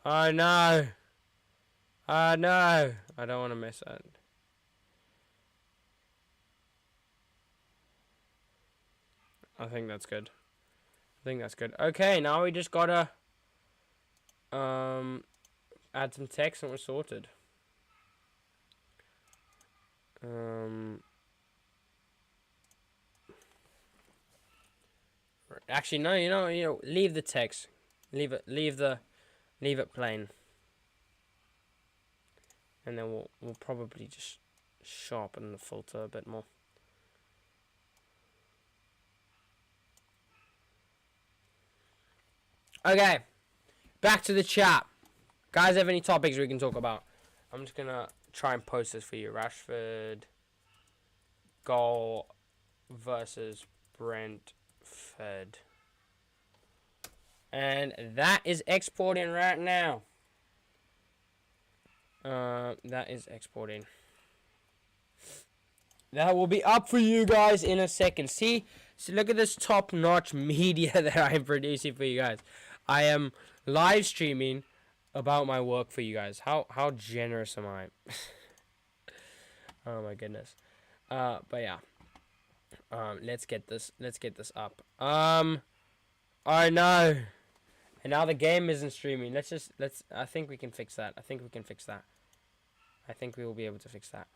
Oh no. Oh no. I don't want to miss that. I think that's good. Okay, now we just gotta add some text and we're sorted. Actually, no. You know, leave the text. Leave it plain. And then we'll probably just sharpen the filter a bit more. Okay, back to the chat. Guys, have any topics we can talk about? I'm just gonna try and post this for you. Rashford goal versus Brentford. And that is exporting right now. That is exporting. That will be up for you guys in a second. See, so look at this top-notch media that I'm producing for you guys. I am live streaming about my work for you guys. How generous am I? Oh my goodness. But yeah. Let's get this up. Oh no. And now the game isn't streaming. I think we can fix that. I think I think we will be able to fix that.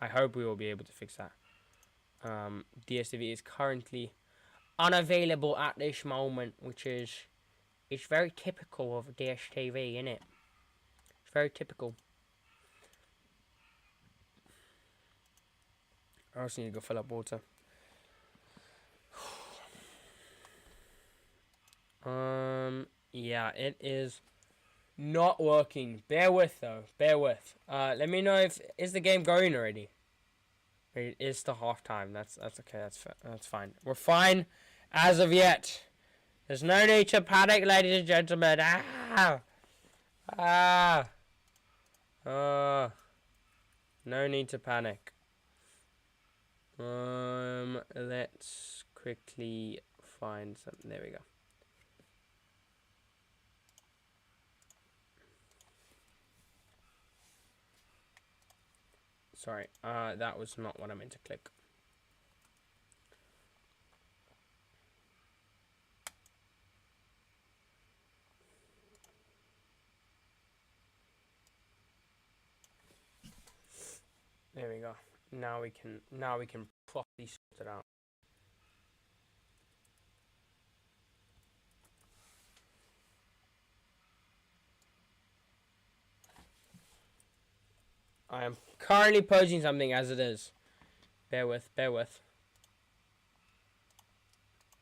I hope we will be able to fix that. DSTV is currently unavailable at this moment, which is it's very typical of DSTV, isn't it? It's very typical. I also need to go fill up water. Yeah, it is not working. Bear with though. Bear with. Let me know if is the game going already. It is the halftime. That's okay. That's fine. We're fine as of yet. There's no need to panic, ladies and gentlemen. No need to panic. Let's quickly find something. There we go. Sorry, that was not what I meant to click. There we go. Now we can properly sort it out. I am currently posing something as it is. Bear with.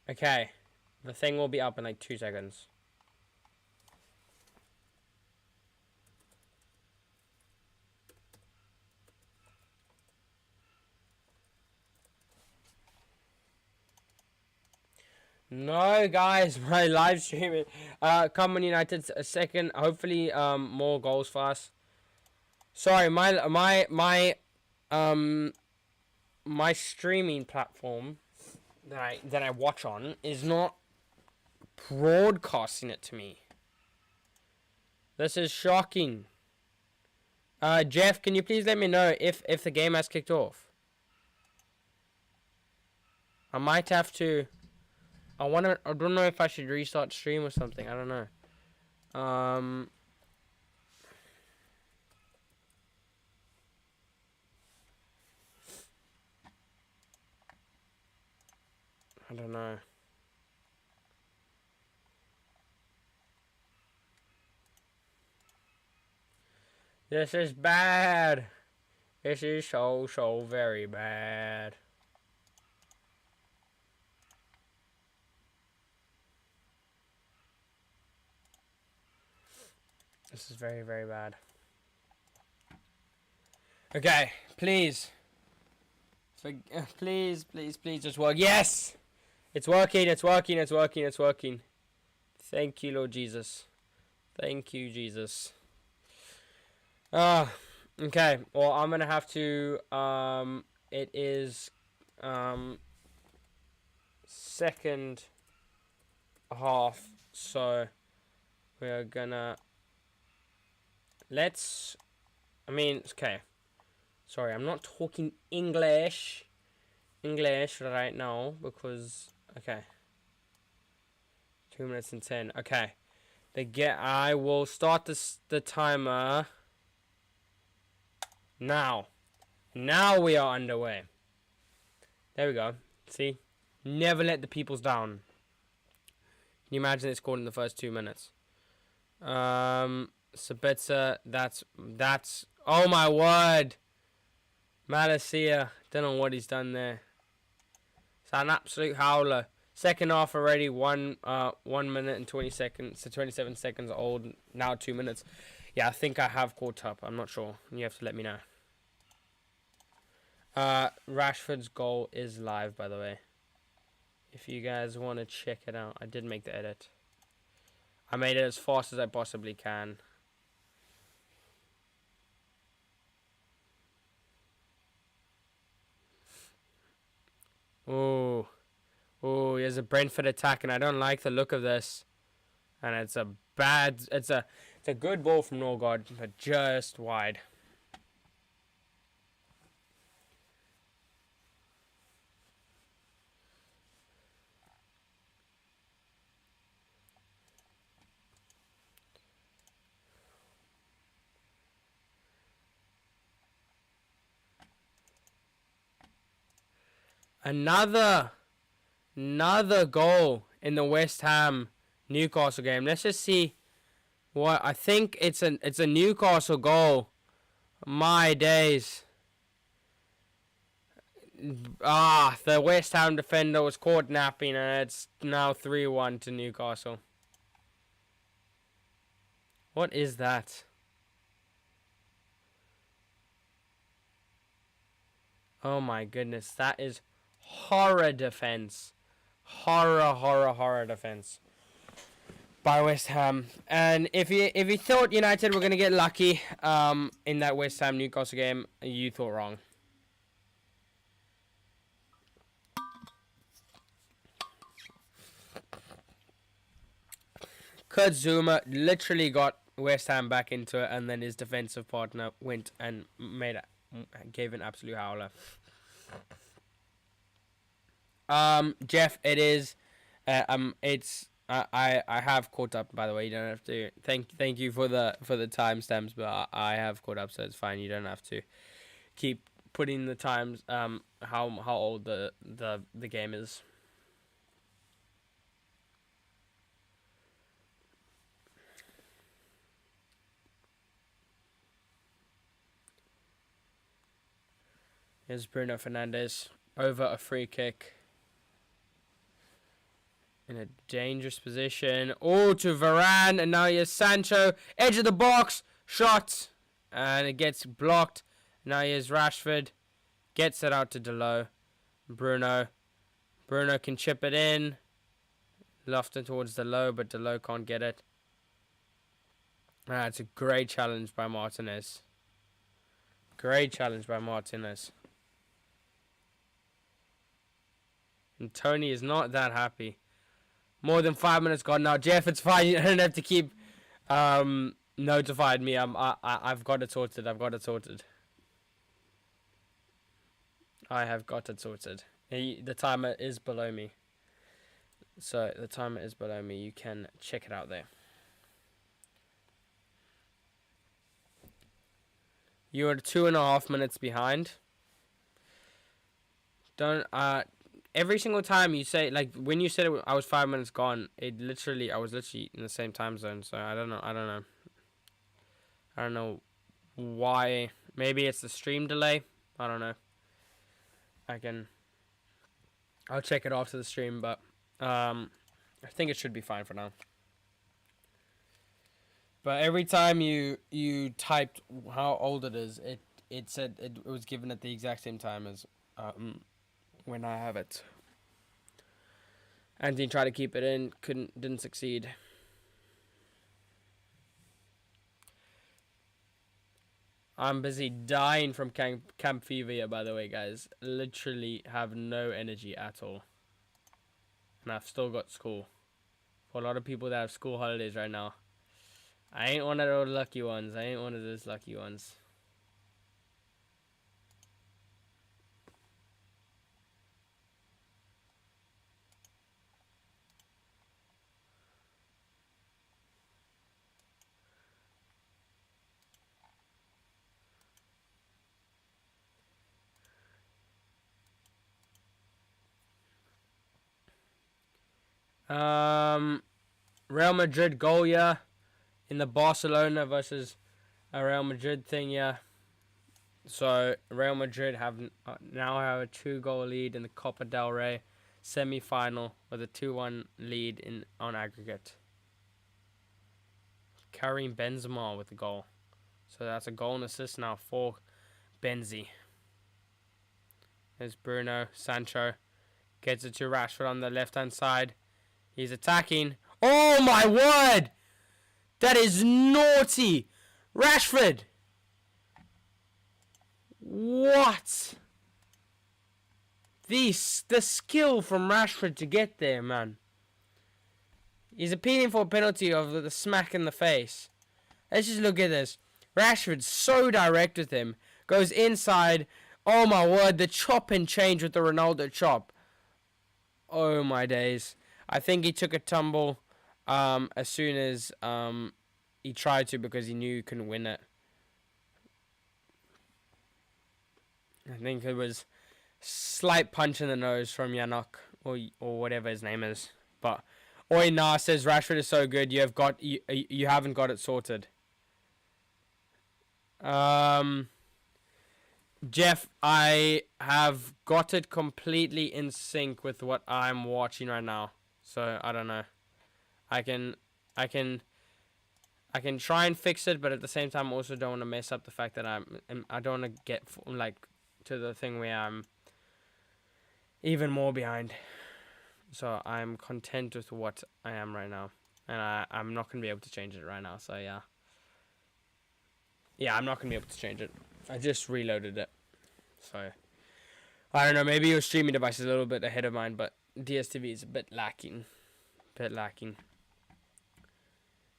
Okay. The thing will be up in like 2 seconds. No, guys, my live streaming. Come on, United, a second. Hopefully, more goals for us. Sorry, my streaming platform that I watch on is not broadcasting it to me. This is shocking. Jeff, can you please let me know if the game has kicked off? I might have to. I don't know if I should restart stream or something. I don't know. I don't know. This is bad. This is so very bad. This is very, very bad. Okay, please. Please just work. Yes! It's working. Thank you, Lord Jesus. Thank you, Jesus. Okay. Well, I'm gonna have to, it is, second half, so we are gonna, okay. Sorry, I'm not talking English right now because, okay. 2 minutes and 10. Okay. I will start the timer now. Now we are underway. There we go. See? Never let the peoples down. Can you imagine it scored in the first 2 minutes? Sabitzer, that's, oh my word. Malacia, don't know what he's done there. It's an absolute howler. Second half already, 1 minute and 20 seconds, so 27 seconds old, now 2 minutes. Yeah, I think I have caught up. I'm not sure. You have to let me know. Rashford's goal is live, by the way. If you guys want to check it out. I did make the edit. I made it as fast as I possibly can. Oh, here's a Brentford attack, and I don't like the look of this. And it's a good ball from Norgard, but just wide. Another goal in the West Ham Newcastle game. Let's just see what I think it's a Newcastle goal. My days. The West Ham defender was caught napping, and it's now 3-1 to Newcastle. What is that? Oh my goodness, that is horror defense. Horror defense by West Ham. And if you thought United were going to get lucky in that West Ham Newcastle game, you thought wrong. Kurt Zouma literally got West Ham back into it, and then his defensive partner went and gave an absolute howler. Jeff, it is, it's I have caught up. By the way, you don't have to thank you for the timestamps, but I have caught up, so it's fine. You don't have to keep putting the times how old the game is. Here's Bruno Fernandes over a free kick. In a dangerous position. Oh, to Varane. And now here's Sancho. Edge of the box. Shot. And it gets blocked. Now here's Rashford. Gets it out to Delo. Bruno. Bruno can chip it in. Lofted towards Delo, but Delo can't get it. It's a great challenge by Martinez. Great challenge by Martinez. And Tony is not that happy. More than 5 minutes gone now. Jeff, it's fine. You don't have to keep notified me. I've got it sorted. I have got it sorted. The timer is below me. So the timer is below me. You can check it out there. You are 2.5 minutes behind. Every single time you say, like, when you said I was 5 minutes gone, I was literally in the same time zone. So I don't know why. Maybe it's the stream delay. I don't know. I'll check it after the stream, but I think it should be fine for now. But every time you typed how old it is, it said it was given at the exact same time as when I have it. Anthony tried to keep it in, didn't succeed. I'm busy dying from camp fever here, by the way, guys. Literally have no energy at all. And I've still got school. For a lot of people that have school holidays right now. I ain't one of those lucky ones. Real Madrid goal, yeah. In the Barcelona versus a Real Madrid thing, yeah. So Real Madrid now have a 2-goal lead in the Copa del Rey semi-final with a 2-1 lead on aggregate. Karim Benzema with the goal. So that's a goal and assist now for Benzi. There's Bruno. Sancho gets it to Rashford on the left-hand side. He's attacking. Oh my word! That is naughty! Rashford! What? The skill from Rashford to get there, man. He's appealing for a penalty of the smack in the face. Let's just look at this. Rashford's so direct with him. Goes inside. Oh my word, the chop and change with the Ronaldo chop. Oh my days. I think he took a tumble as soon as he tried to, because he knew he couldn't win it. I think it was slight punch in the nose from Yannock or whatever his name is. But Oi Nah says Rashford is so good. You haven't got it sorted. Jeff, I have got it completely in sync with what I'm watching right now. So I don't know. I can try and fix it, but at the same time, I also don't want to mess up the fact that I don't want to get like to the thing where I'm even more behind. So I'm content with what I am right now, and I'm not gonna be able to change it right now. So yeah, I'm not gonna be able to change it. I just reloaded it, so I don't know. Maybe your streaming device is a little bit ahead of mine, but DSTV is a bit lacking.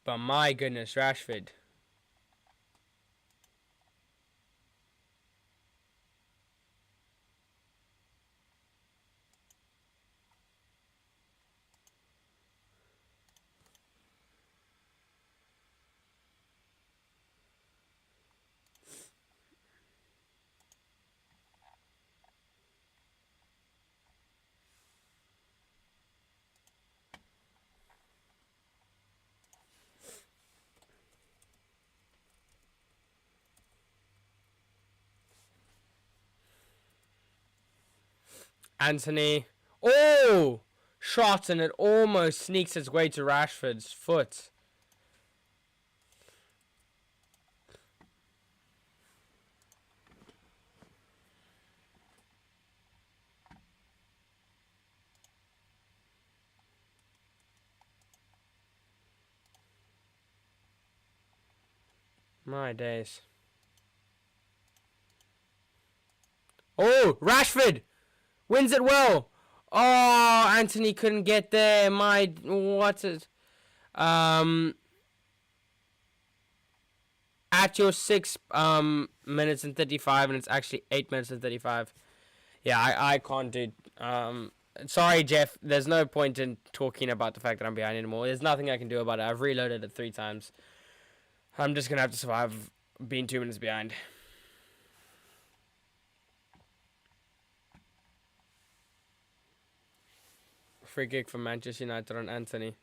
But my goodness, Rashford. Anthony. Oh! Shot, and it almost sneaks its way to Rashford's foot. My days. Oh! Rashford! Wins it well. Oh, Anthony couldn't get there. At your 6 minutes and 35, and it's actually 8 minutes and 35. Yeah, I can't do. Sorry, Jeff. There's no point in talking about the fact that I'm behind anymore. There's nothing I can do about it. I've reloaded it 3 times. I'm just gonna have to survive being 2 minutes behind. Free kick from Manchester United on Anthony.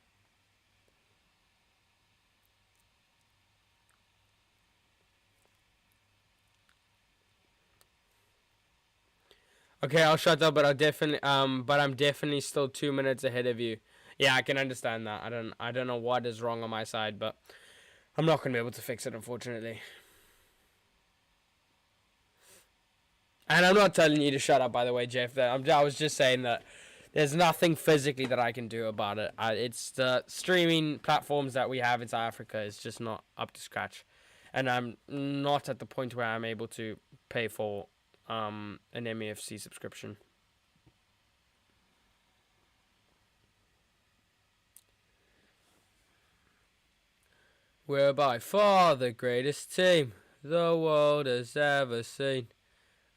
Okay, I'll shut up, but I'm definitely still 2 minutes ahead of you. Yeah, I can understand that. I don't know what is wrong on my side, but I'm not gonna be able to fix it, unfortunately. And I'm not telling you to shut up, by the way, Jeff. I was just saying that there's nothing physically that I can do about it. It's the streaming platforms that we have in South Africa is just not up to scratch, and I'm not at the point where I'm able to pay for an MUFC subscription. We're by far the greatest team the world has ever seen,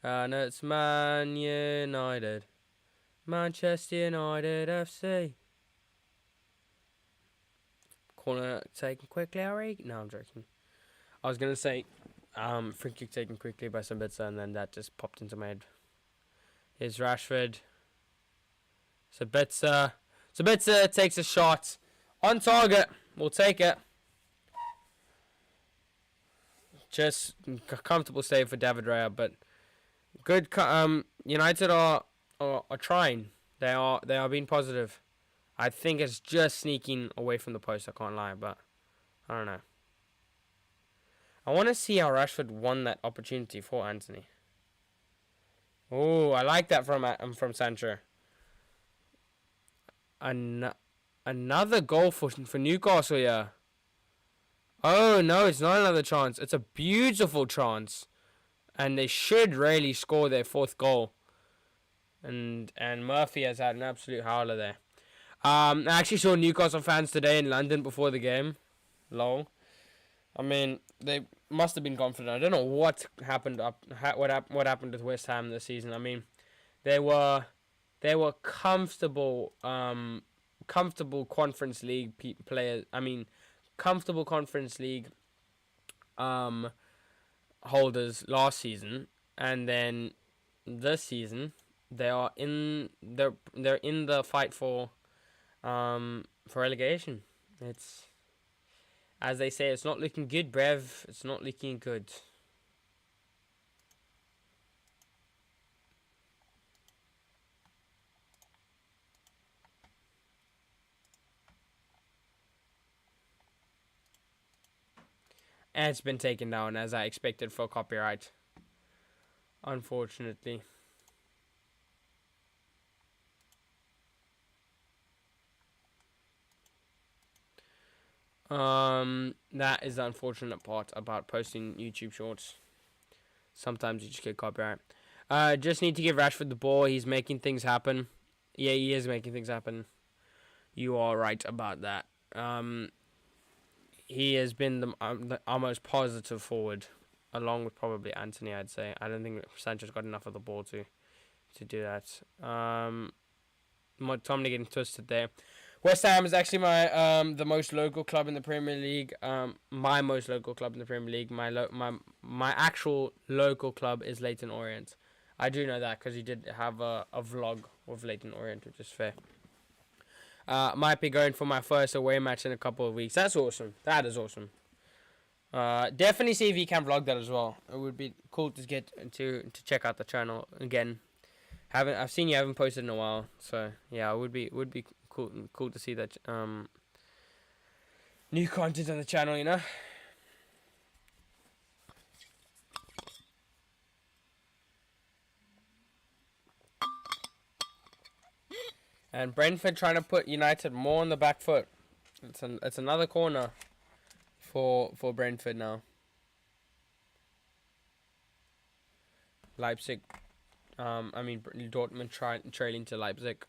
and it's Man United. Manchester United FC. Corner taken quickly, Harry. No, I'm joking. I was gonna say, free kick taken quickly by Sabitzer, and then that just popped into my head. Here's Rashford. Sabitzer takes a shot on target. We'll take it. Just comfortable save for David Raya, but good. United are trying. They are being positive. I think it's just sneaking away from the post. I can't lie, but I don't know. I want to see how Rashford won that opportunity for Anthony. Oh, I like that from Sancho. Another goal for Newcastle, yeah. Oh no, it's not another chance. It's a beautiful chance, and they should really score their 4th goal. And Murphy has had an absolute howler there. I actually saw Newcastle fans today in London before the game. Lol. I mean, they must have been confident. I don't know what happened what happened with West Ham this season. I mean, they were comfortable Conference League players. I mean, comfortable Conference League holders last season, and then this season They are in they're in the fight for relegation. It's, as they say, it's not looking good, Brev. It's not looking good. And it's been taken down as I expected for copyright. Unfortunately. That is the unfortunate part about posting YouTube shorts. Sometimes you just get copyright. Just need to give Rashford the ball. He's making things happen. Yeah, he is making things happen. You are right about that. He has been our most positive forward, along with probably Anthony, I'd say. I don't think Sancho's got enough of the ball to do that. Tomlin getting twisted there. West Ham is actually my the most local club in the Premier League. My most local club in the Premier League. My actual local club is Leyton Orient. I do know that because he did have a vlog with Leyton Orient, which is fair. Might be going for my first away match in a couple of weeks. That's awesome. That is awesome. Definitely see if you can vlog that as well. It would be cool to get to check out the channel again. I've seen you haven't posted in a while, so yeah, it would be cool to see that new content on the channel, you know. And Brentford trying to put United more on the back foot. It's another corner for Brentford now. Leipzig, Dortmund trailing to Leipzig.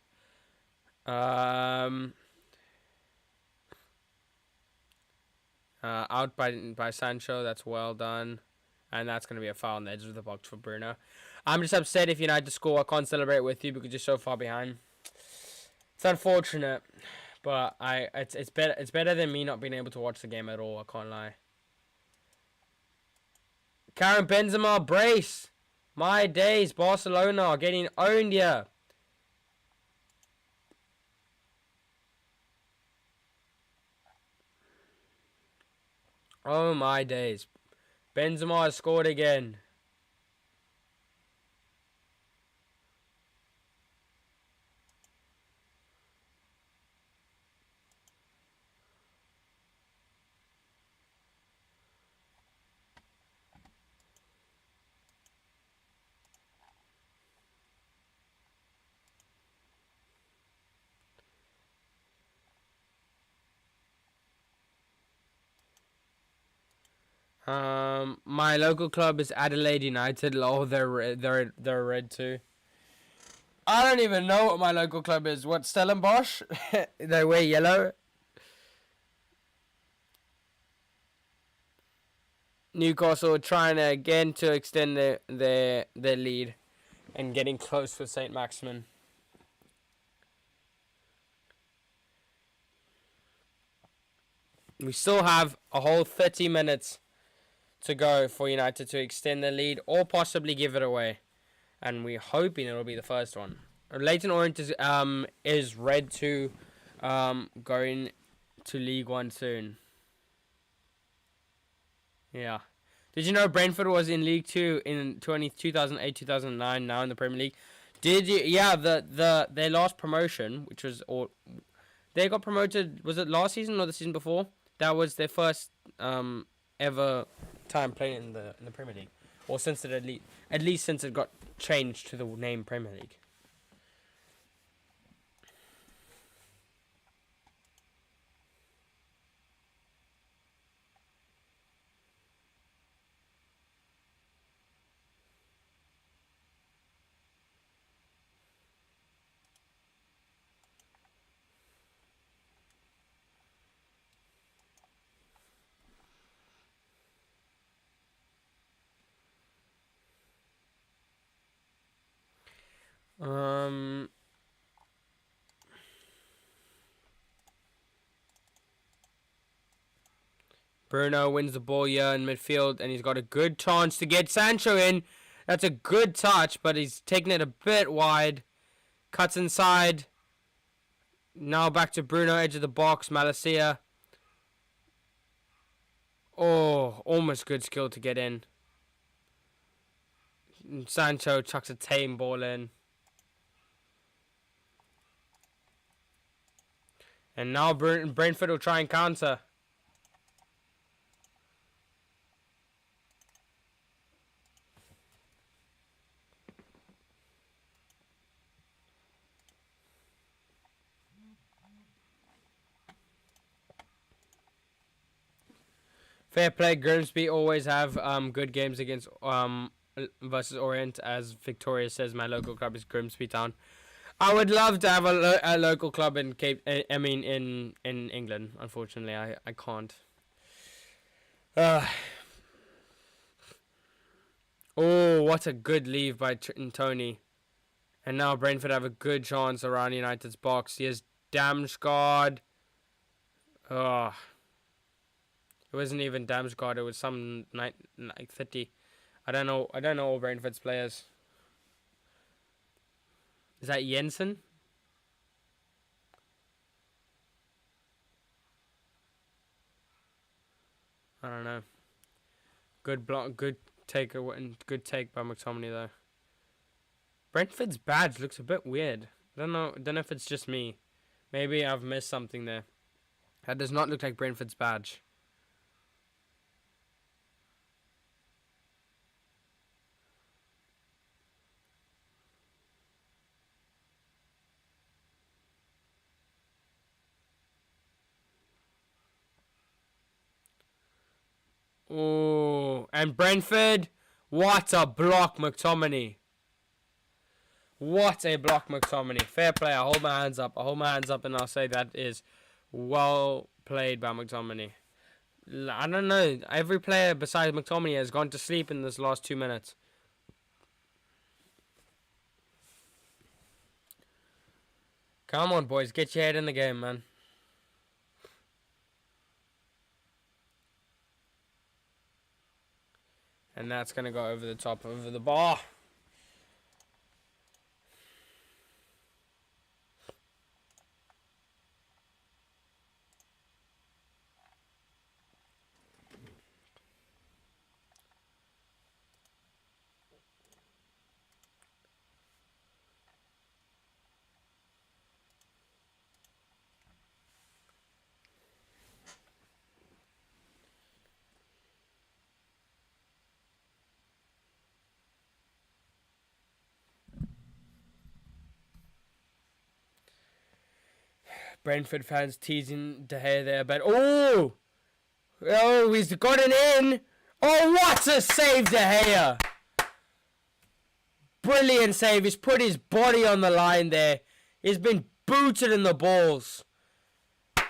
Out by Sancho. That's well done, and that's gonna be a foul on the edge of the box for Bruno. I'm just upset if United score, I can't celebrate with you because you're so far behind. It's unfortunate, but it's better than me not being able to watch the game at all. I can't lie. Karim Benzema, brace. My days, Barcelona are getting owned here. Oh my days. Benzema has scored again. My local club is Adelaide United. Oh, they're red too. I don't even know what my local club is. What, Stellenbosch? They wear yellow. Newcastle trying again to extend their lead and getting close with St. Maximin. We still have a whole 30 minutes to go for United to extend the lead or possibly give it away, and we're hoping it'll be the first one. Leyton Orient is red to going to League One soon. Yeah. Did you know Brentford was in League Two in 2008-2009? Now in the Premier League. Did you? Yeah. Their last promotion, which was, or they got promoted. Was it last season or the season before? That was their first ever time playing in the Premier League, or since it at least since it got changed to the name Premier League. Bruno wins the ball here in midfield, and he's got a good chance to get Sancho in. That's a good touch, but he's taking it a bit wide. Cuts inside. Now back to Bruno, edge of the box. Malacia. Oh, almost good skill to get in. Sancho chucks a tame ball in. And now Brentford will try and counter. Fair play. Grimsby always have good games against versus Orient, as Victoria says. My local club is Grimsby Town. I would love to have a local club in in England. Unfortunately, I can't. Oh, what a good leave by Tony. And now Brentford have a good chance around United's box. Here's Damsgaard. Oh. It wasn't even Damsgaard. It was some like 30. I don't know all Brentford's players. Is that Jensen? I don't know. Good block. Good take by McTominay though. Brentford's badge looks a bit weird. I don't know if it's just me. Maybe I've missed something there. That does not look like Brentford's badge. Oh, and Brentford, what a block, McTominay. What a block, McTominay. Fair play. I hold my hands up. And I'll say that is well played by McTominay. I don't know. Every player besides McTominay has gone to sleep in this last 2 minutes. Come on, boys. Get your head in the game, man. And that's going to go over the top, over the bar. Brentford fans teasing De Gea there, but oh, he's got it in. Oh, what a save, De Gea! Brilliant save. He's put his body on the line there. He's been booted in the balls.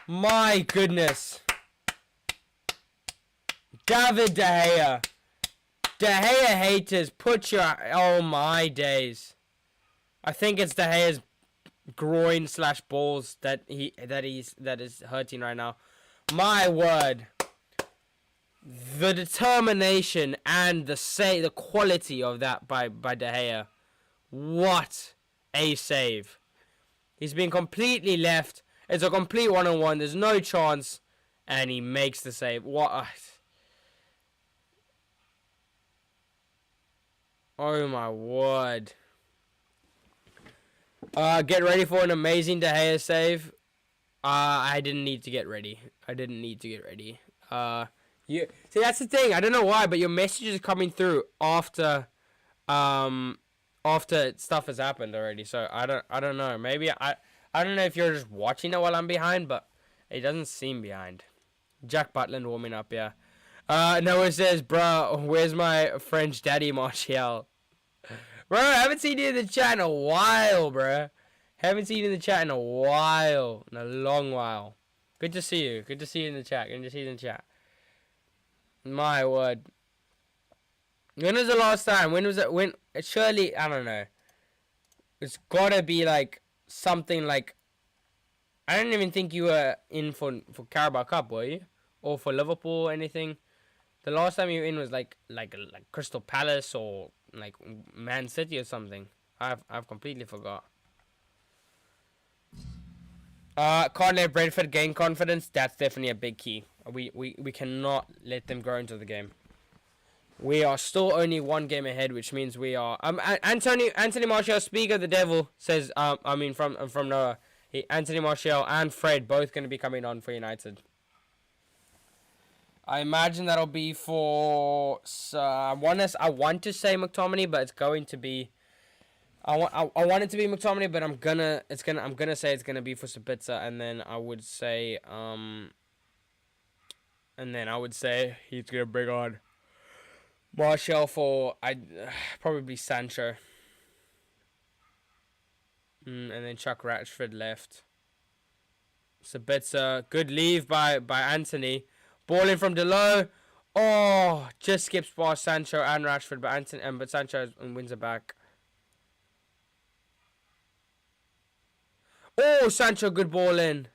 My goodness. David De Gea. De Gea haters, put your... Oh, my days. I think it's De Gea's groin / balls that is hurting right now. My word. The determination and the quality of that by De Gea. What a save. He's been completely left. It's a complete one-on-one. There's no chance. And he makes the save. What? Oh my word. Get ready for an amazing De Gea save. I didn't need to get ready. See, that's the thing. I don't know why, but your message is coming through after stuff has happened already. So I don't know. Maybe I don't know if you're just watching it while I'm behind, but it doesn't seem behind. Jack Butland warming up, yeah. Noah says, bro, where's my French daddy, Martial? Bro, I haven't seen you in the chat in a while, bro. Haven't seen you in the chat in a while. In a long while. Good to see you. Good to see you in the chat. My word. When was the last time? When was it? Surely, I don't know. It's gotta be like something like... I don't even think you were in for Carabao Cup, were you? Or for Liverpool or anything? The last time you were in was like Crystal Palace or like Man City or something. I've completely forgot. Can't let Brentford gain confidence. That's definitely a big key. We cannot let them grow into the game. We are still only one game ahead, which means we are. Anthony Martial, speaker of the devil, says. From Noah, Anthony Martial and Fred both going to be coming on for United. I imagine that'll be for. I want to say McTominay, but it's going to be. I want it to be McTominay, but I'm gonna say it's gonna be for Sabitzer, and then I would say he's gonna bring on Martial for probably Sancho, and then Chuck Rashford left. Sabitzer, good leave by Anthony, ball in from Delo. Oh, just skips past Sancho and Rashford, but Sancho wins it back. Oh, Sancho, good ball in.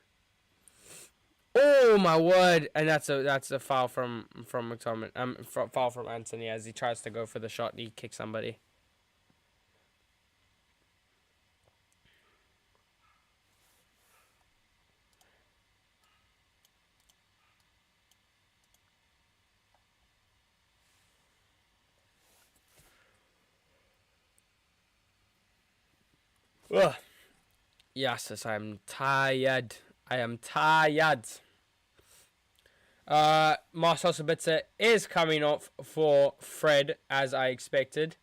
Oh my word! And that's a foul from McTominay. Foul from Anthony as he tries to go for the shot. He kicks somebody. Ugh. Yes, I am tired. Marcel Sabitzer is coming off for Fred, as I expected.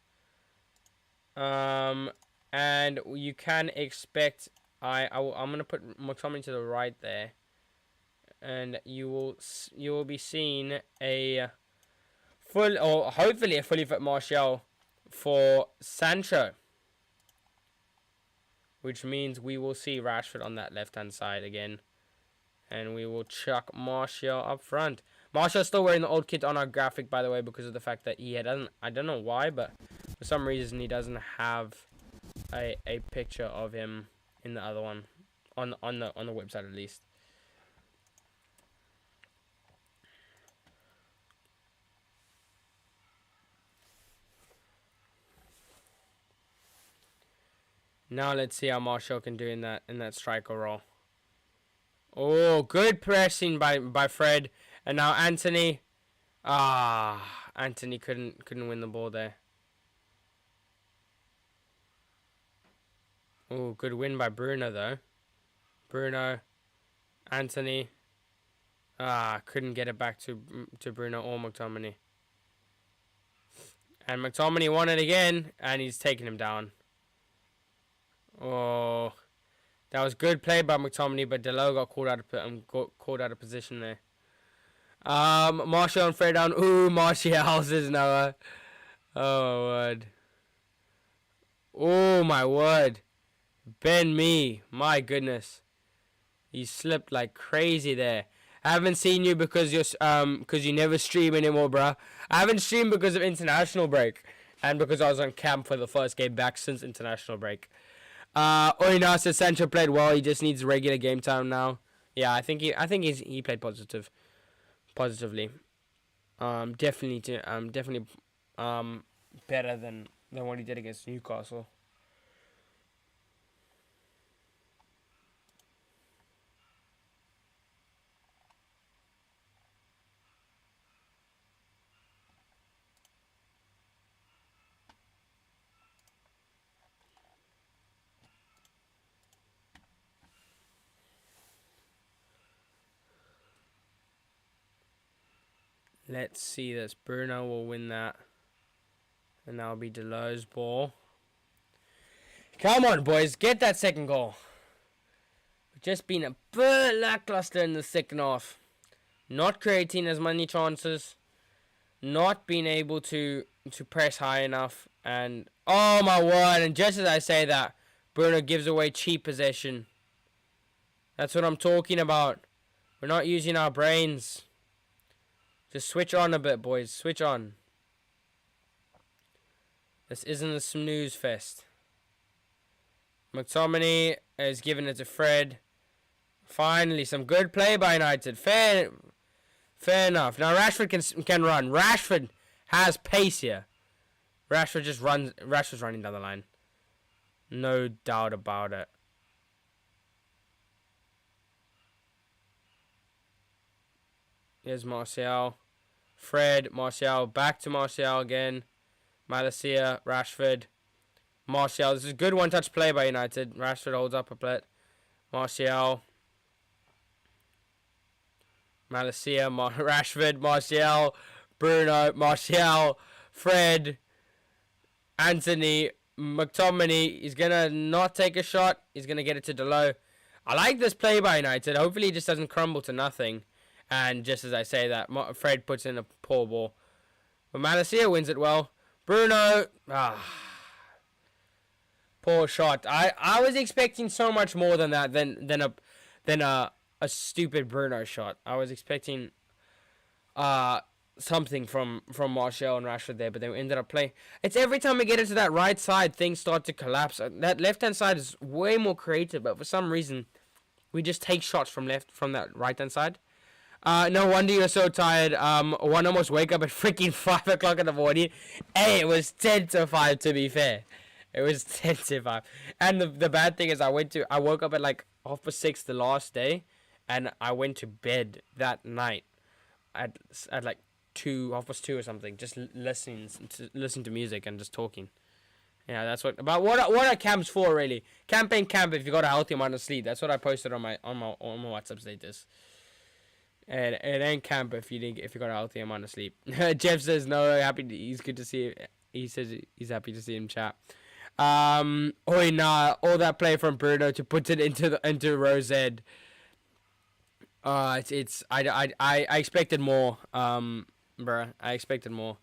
And you can expect I'm gonna put McTominay to the right there, and you will be seeing a hopefully a fully fit Martial for Sancho. Which means we will see Rashford on that left-hand side again. And we will chuck Martial up front. Martial's still wearing the old kit on our graphic, by the way, because of the fact that he doesn't... I don't know why, but for some reason he doesn't have a picture of him in the other one. On the website, at least. Now let's see how Martial can do in that striker role. Oh, good pressing by Fred, and now Anthony. Anthony couldn't win the ball there. Oh, good win by Bruno though. Bruno, Anthony. Couldn't get it back to Bruno or McTominay. And McTominay won it again, and he's taking him down. Oh, that was good play by McTominay, but Delo got called out of position there. Martial and Fred down. Ooh, Martial says Noah. Oh my word. Oh my word. Ben me, my goodness. He slipped like crazy there. I haven't seen you because you never stream anymore, bruh. I haven't streamed because of international break, and because I was on camp for the first game back since international break. Oina says Sancho played well. He just needs regular game time now. Yeah, I think he played positively. Definitely better than what he did against Newcastle. Let's see this. Bruno will win that. And that'll be Delo's ball. Come on, boys. Get that second goal. Just been a bit lackluster in the second half. Not creating as many chances. Not being able to press high enough. And, oh my word. And just as I say that, Bruno gives away cheap possession. That's what I'm talking about. We're not using our brains. Just switch on a bit, boys. Switch on. This isn't a snooze fest. McTominay is giving it to Fred. Finally, some good play by United. Fair enough. Now Rashford can run. Rashford has pace here. Rashford's running down the line. No doubt about it. Here's Martial. Fred, Martial, back to Martial again. Malacia, Rashford. Martial, this is a good one-touch play by United. Rashford holds up a play. Martial. Malacia, Rashford, Martial, Bruno, Martial, Fred, Anthony, McTominay. He's going to not take a shot. He's going to get it to Delo. I like this play by United. Hopefully he just doesn't crumble to nothing. And just as I say that, Fred puts in a poor ball. But Malacia wins it well. Bruno, poor shot. I was expecting so much more than that than a stupid Bruno shot. I was expecting something from Martial and Rashford there, but they ended up playing. It's every time we get into that right side, things start to collapse. That left-hand side is way more creative, but for some reason, we just take shots from that right-hand side. No wonder you're so tired. One almost wake up at freaking 5 o'clock in the morning. Hey, it was 10 to 5 to be fair. It was 10 to 5. And the bad thing is I woke up at like 6:30 the last day, and I went to bed that night at like 2 or something, just listening to music and just talking. Yeah, that's what are camps for really? Camp ain't camp if you got a healthy amount of sleep. That's what I posted on my WhatsApp status. And it ain't camp if you got a healthy amount of sleep. Jeff says no, he's good to see. He says he's happy to see him chat. All that play from Bruno to put it into Rose. I expected more. Bruh, I expected more.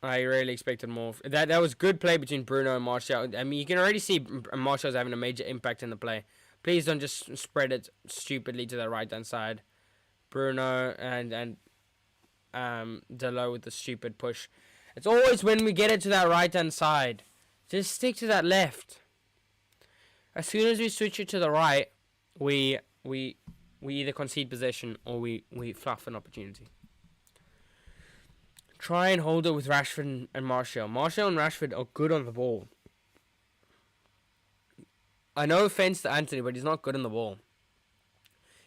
I really expected more. That was good play between Bruno and Martial. I mean, you can already see Martial's having a major impact in the play. Please don't just spread it stupidly to the right-hand side. Bruno and Delo with the stupid push. It's always when we get it to that right-hand side. Just stick to that left. As soon as we switch it to the right, we either concede possession or we fluff an opportunity. Try and hold it with Rashford and Martial. Martial and Rashford are good on the ball. I no offense to Anthony, but he's not good on the ball.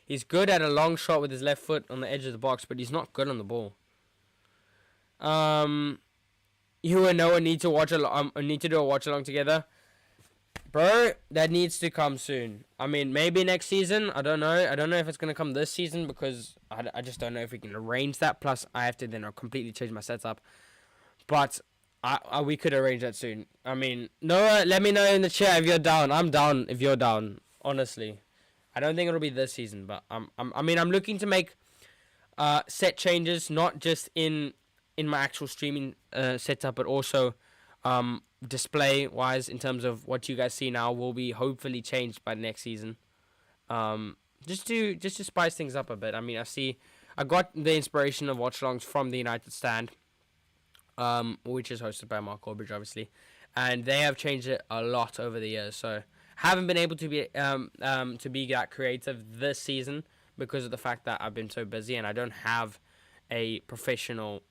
He's good at a long shot with his left foot on the edge of the box, but he's not good on the ball. You and Noah need to do a watch along together. Bro, that needs to come soon. I mean, maybe next season. I don't know. I don't know if it's going to come this season because I just don't know if we can arrange that. Plus, I have to then completely change my setup. But we could arrange that soon. I mean, Noah, let me know in the chat if you're down. I'm down if you're down. Honestly, I don't think it'll be this season, but I'm looking to make set changes, not just in my actual streaming setup, but also display wise in terms of what you guys see now will be hopefully changed by next season. Just to spice things up a bit. I mean, I got the inspiration of watch-alongs from the United Stand, which is hosted by Mark Corbridge, obviously, and they have changed it a lot over the years. So haven't been able to be that creative this season because of the fact that I've been so busy and I don't have a professional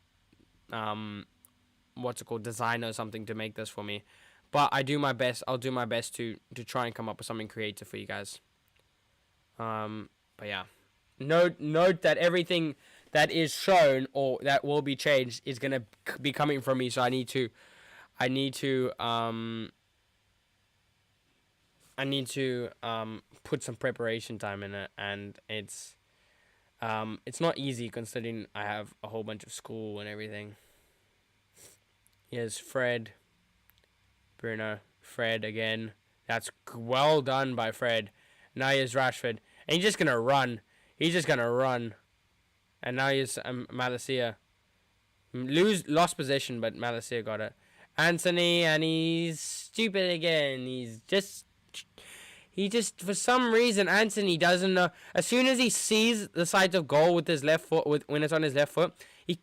designer or something to make this for me. But I do my best. I'll do my best to try and come up with something creative for you guys. But yeah, note that everything that is shown or that will be changed is gonna be coming from me. So I need to put some preparation time in it, and it's not easy considering I have a whole bunch of school and everything. Here's Fred, Bruno, Fred again. That's well done by Fred. Now here's Rashford, and he's just gonna run. And now here's Malacia. Lost possession, but Malacia got it. Anthony, and he's stupid again. He just for some reason Anthony doesn't know. As soon as he sees the sight of goal with his left foot, when it's on his left foot, he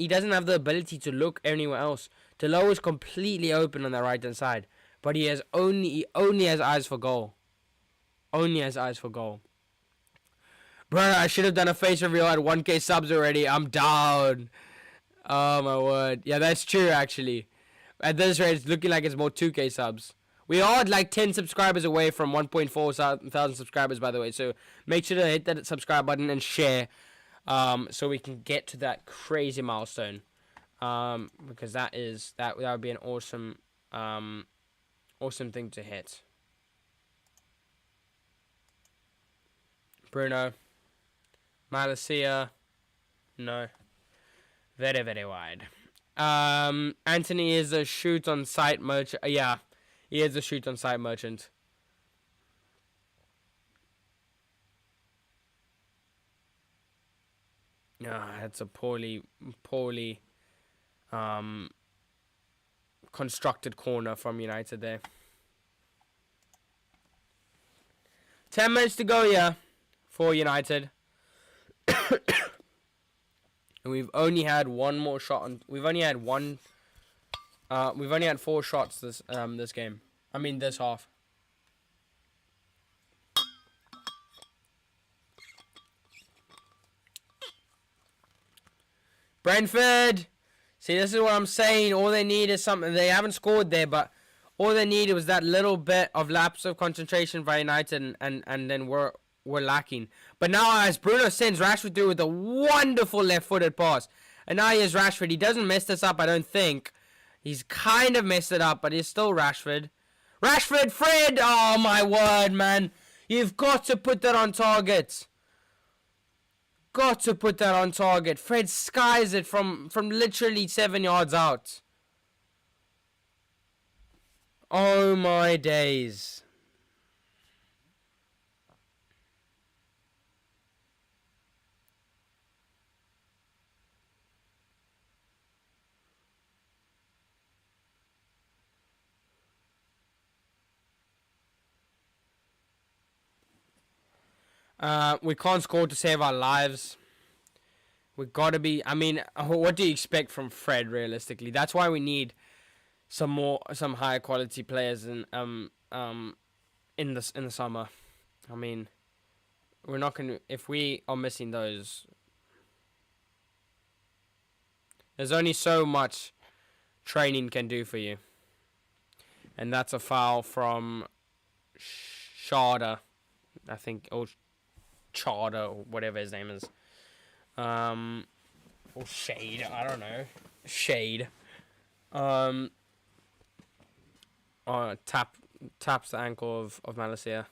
doesn't have the ability to look anywhere else. Delo is completely open on the right hand side, but he only has eyes for goal. Only has eyes for goal. Bro, I should have done a face reveal at 1K subs already. I'm down. Oh my word. Yeah, that's true actually. At this rate, it's looking like it's more 2K subs. We are like 10 subscribers away from 1.4 thousand subscribers, by the way. So make sure to hit that subscribe button and share, so we can get to that crazy milestone. Because that would be an awesome, awesome thing to hit. Bruno, Malacia, no, very very wide. Anthony is a shoot on site merchant. Yeah, he is a shoot on site merchant. That's a poorly constructed corner from United there. 10 minutes to go, yeah, for United. And we've only had one more shot on. We've only had 4 shots this game. I mean this half. Brentford. See, this is what I'm saying. All they need is something. They haven't scored there, but all they needed was that little bit of lapse of concentration by United, and then we're lacking. But now, as Bruno sends Rashford through with a wonderful left-footed pass, and now here's Rashford. He doesn't mess this up, I don't think. He's kind of messed it up, but he's still Rashford. Rashford, Fred! Oh, my word, man. You've got to put that on target. Got to put that on target. Fred skies it from literally 7 yards out. Oh, my days. We can't score to save our lives. We gotta be. I mean, what do you expect from Fred? Realistically, that's why we need some higher quality players in the summer. I mean, we're not gonna, if we are missing those. There's only so much training can do for you, and that's a foul from Sharda, I think, or Charter, or whatever his name is. Or Shade, I don't know. Shade. Taps the ankle of Malacia.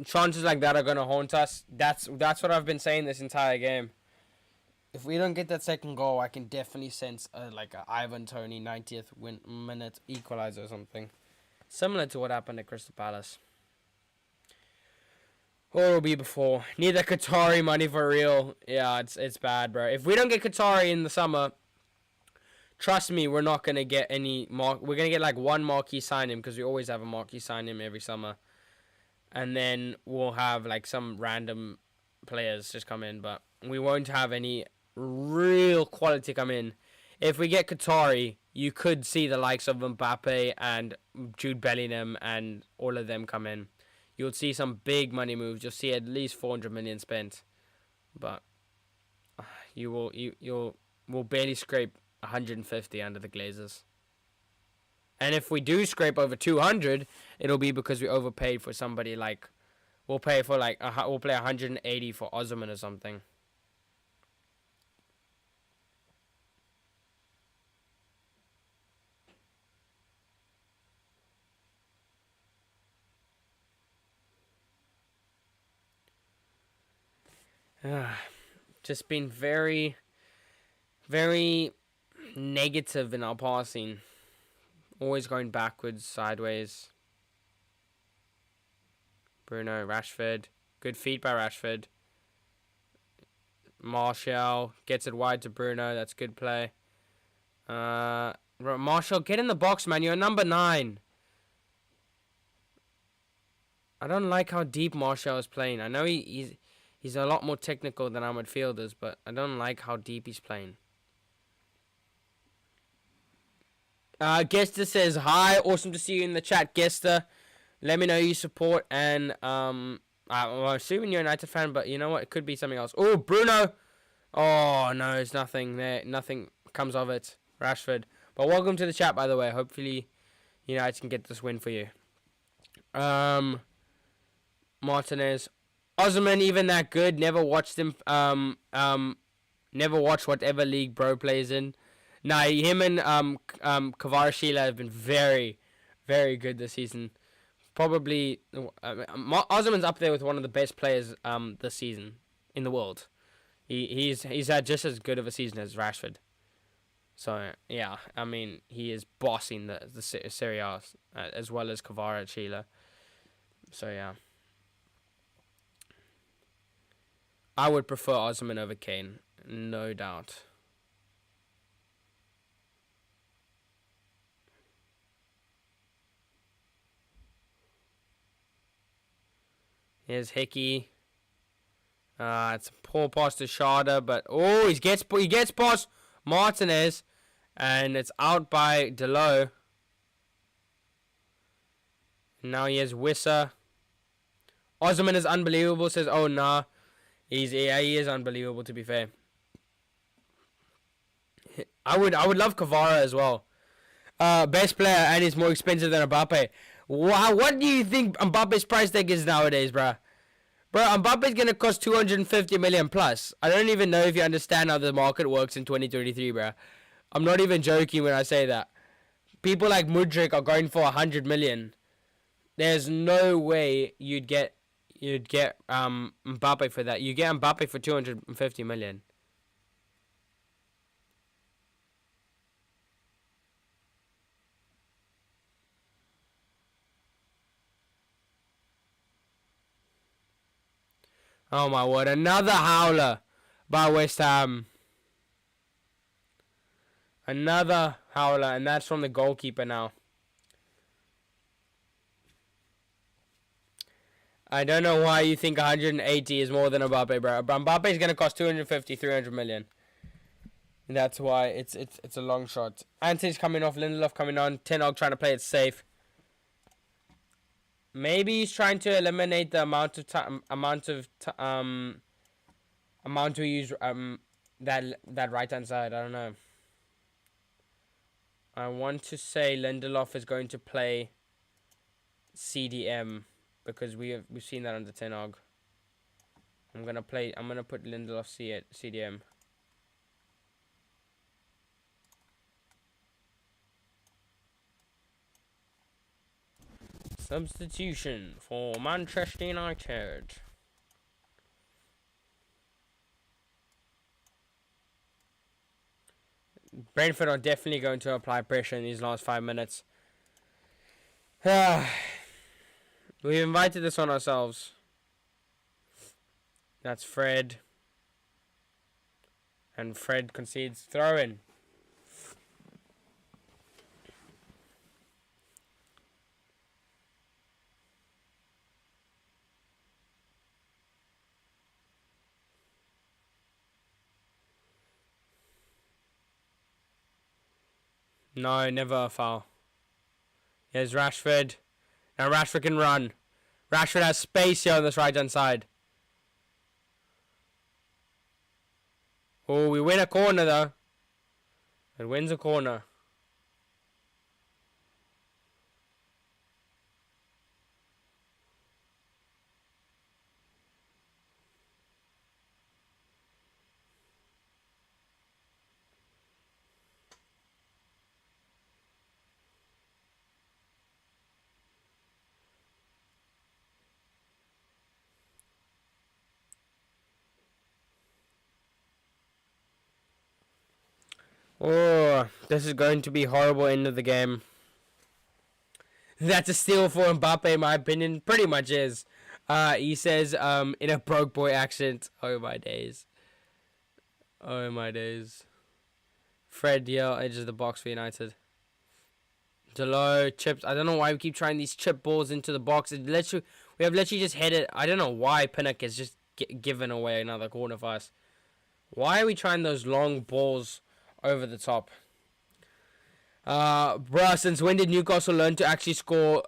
Chances like that are gonna haunt us. That's what I've been saying this entire game. If we don't get that second goal, I can definitely sense like a Ivan Toney 90th minute equalizer or something, similar to what happened at Crystal Palace. Or it'll be before. Need that Qatari money for real. Yeah, it's bad, bro. If we don't get Qatari in the summer, trust me, we're not gonna get any we're gonna get like one marquee signing, because we always have a marquee signing every summer, and then we'll have like some random players just come in, but we won't have any real quality come in. If we get Qatari, you could see the likes of Mbappe and Jude Bellingham and all of them come in. You'll see some big money moves. You'll see at least 400 million spent, but you'll barely scrape 150 under the Glazers. And if we do scrape over 200, it'll be because we overpaid for somebody like, we'll play 180 for Osman or something. Just been very, very negative in our passing. Always going backwards, sideways. Bruno, Rashford. Good feet by Rashford. Martial gets it wide to Bruno. That's good play. Martial, get in the box, man. You're number 9. I don't like how deep Martial is playing. I know he's a lot more technical than our midfielders, but I don't like how deep he's playing. Gester says, hi, awesome to see you in the chat, Gester. Let me know you support, and I'm assuming you're a United fan, but you know what? It could be something else. Oh, Bruno! Oh, no, it's nothing there. Nothing comes of it. Rashford. But welcome to the chat, by the way. Hopefully, United can get this win for you. Martinez. Osman, even that good. Never watched him. Never watched whatever league bro plays in. Nah, him and Kvaratskhelia have been very, very good this season. Probably Osman's up there with one of the best players this season in the world. He's had just as good of a season as Rashford. So yeah, I mean he is bossing the Serie A as well as Kvaratskhelia. So yeah, I would prefer Osman over Kane, no doubt. Here's Hickey. It's a poor pass to Sharda, but he gets past Martinez, and it's out by Delo. Now he has Wissa. Osman is unbelievable. Says, oh nah, he is unbelievable. To be fair, I would love Kvara as well. Best player, and he's more expensive than Mbappe. Wow, what do you think Mbappe's price tag is nowadays, bruh? Bro, Mbappe's gonna cost 250 million plus. I don't even know if you understand how the market works in 2023, bruh. I'm not even joking when I say that. People like Mudryk are going for 100 million. There's no way you'd get Mbappe for that. You get Mbappe for 250 million. Oh my word, another howler by West Ham. Another howler, and that's from the goalkeeper now. I don't know why you think 180 is more than Mbappe, bro. Mbappe is going to cost 250, 300 million. That's why it's a long shot. Anthony's coming off, Lindelof coming on, Ten Hag trying to play it safe. Maybe he's trying to eliminate the amount we use that right hand side. I don't know. I want to say Lindelof is going to play CDM because we've seen that under Ten Hag. I'm gonna put Lindelof CDM. Substitution for Manchester United. Brentford are definitely going to apply pressure in these last 5 minutes. We've invited this on ourselves. That's Fred. And Fred concedes throw in. No, never a foul. Here's Rashford. Now Rashford can run. Rashford has space here on this right hand side. Oh, we win a corner though. It wins a corner. Oh, this is going to be a horrible end of the game. That's a steal for Mbappe, in my opinion. Pretty much is. He says in a broke boy accent. Oh my days. Oh my days. Fred, yeah, edges the box for United. Delo, chips. I don't know why we keep trying these chip balls into the box. We have literally just headed. I don't know why Pinnock has just given away another corner for us. Why are we trying those long balls over the top? Bruh, since when did Newcastle learn to actually score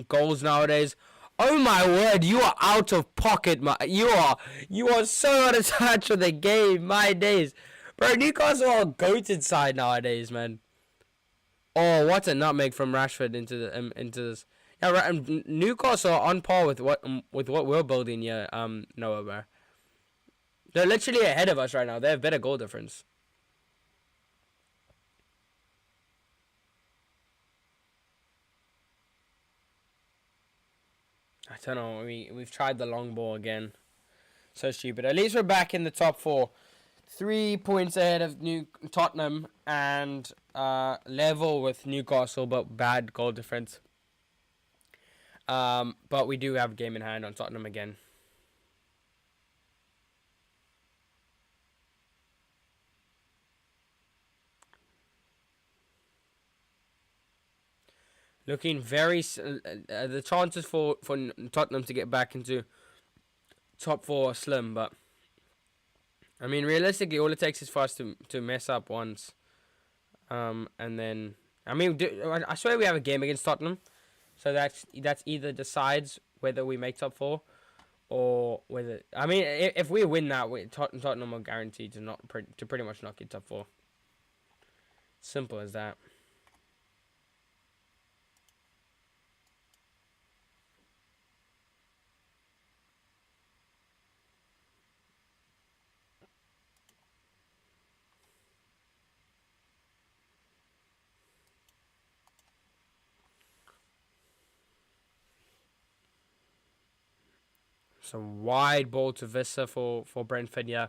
goals nowadays? Oh my word, you are out of pocket, you are so out of touch with the game, my days. Bro, Newcastle are a goated side nowadays, man. Oh, what a nutmeg from Rashford into this. Yeah, right, Newcastle are on par with what we're building here, Noah, bro. They're literally ahead of us right now. They have better goal difference. I don't know. We've tried the long ball again. So stupid. At least we're back in the top 4. 3 points ahead of Tottenham and level with Newcastle, but bad goal difference. But we do have a game in hand on Tottenham again. Looking very... the chances for Tottenham to get back into top 4 are slim, but... I mean, realistically, all it takes is for us to mess up once. And then... I mean, I swear we have a game against Tottenham. So that's either decides whether we make top 4 or whether... I mean, if we win that, Tottenham are guaranteed to pretty much not get top 4. Simple as that. Some wide ball to Vissa for Brentford, yeah.